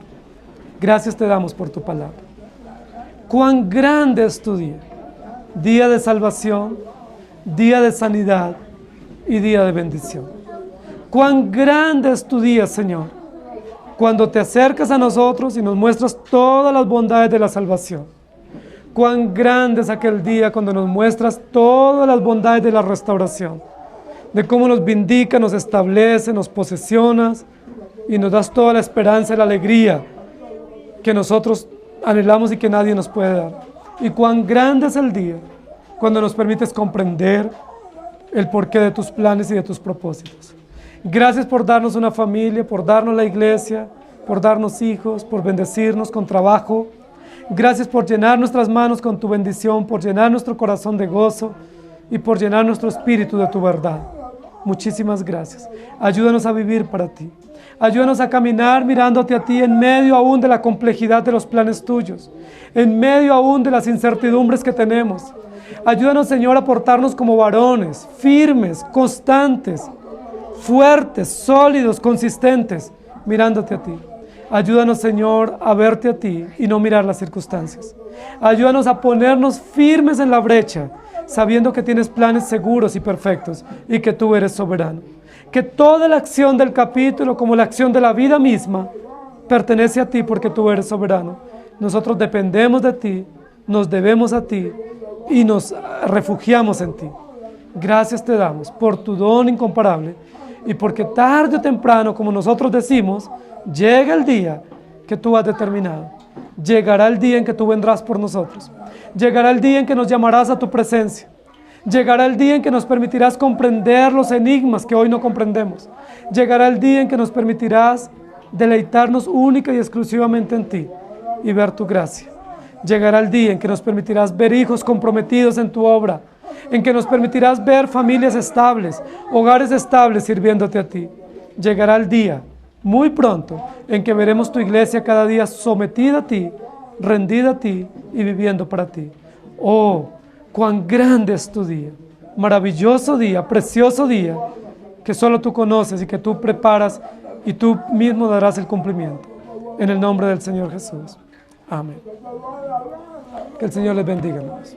gracias te damos por tu palabra. Cuán grande es tu día. Día de salvación, día de sanidad y día de bendición. Cuán grande es tu día, Señor, cuando te acercas a nosotros y nos muestras todas las bondades de la salvación. Cuán grande es aquel día cuando nos muestras todas las bondades de la restauración, de cómo nos vindica, nos establece, nos posesionas y nos das toda la esperanza y la alegría que nosotros anhelamos y que nadie nos puede dar. Y cuán grande es el día cuando nos permites comprender el porqué de tus planes y de tus propósitos. Gracias por darnos una familia, por darnos la iglesia, por darnos hijos, por bendecirnos con trabajo. Gracias por llenar nuestras manos con tu bendición, por llenar nuestro corazón de gozo y por llenar nuestro espíritu de tu verdad. Muchísimas gracias. Ayúdanos a vivir para ti. Ayúdanos a caminar mirándote a ti en medio aún de la complejidad de los planes tuyos, en medio aún de las incertidumbres que tenemos. Ayúdanos, Señor, a portarnos como varones, firmes, constantes, fuertes, sólidos, consistentes, mirándote a ti. Ayúdanos, Señor, a verte a ti y no mirar las circunstancias. Ayúdanos a ponernos firmes en la brecha, sabiendo que tienes planes seguros y perfectos y que tú eres soberano. Que toda la acción del capítulo, como la acción de la vida misma, pertenece a ti porque tú eres soberano. Nosotros dependemos de ti, nos debemos a ti y nos refugiamos en ti. Gracias te damos por tu don incomparable y porque tarde o temprano, como nosotros decimos, llega el día que tú has determinado. Llegará el día en que tú vendrás por nosotros. Llegará el día en que nos llamarás a tu presencia. Llegará el día en que nos permitirás comprender los enigmas que hoy no comprendemos. Llegará el día en que nos permitirás deleitarnos única y exclusivamente en ti y ver tu gracia. Llegará el día en que nos permitirás ver hijos comprometidos en tu obra, en que nos permitirás ver familias estables, hogares estables sirviéndote a ti. Llegará el día, muy pronto, en que veremos tu iglesia cada día sometida a ti, rendida a ti y viviendo para ti. Oh, cuán grande es tu día, maravilloso día, precioso día, que solo tú conoces y que tú preparas y tú mismo darás el cumplimiento. En el nombre del Señor Jesús. Amén. Que el Señor les bendiga, hermanos.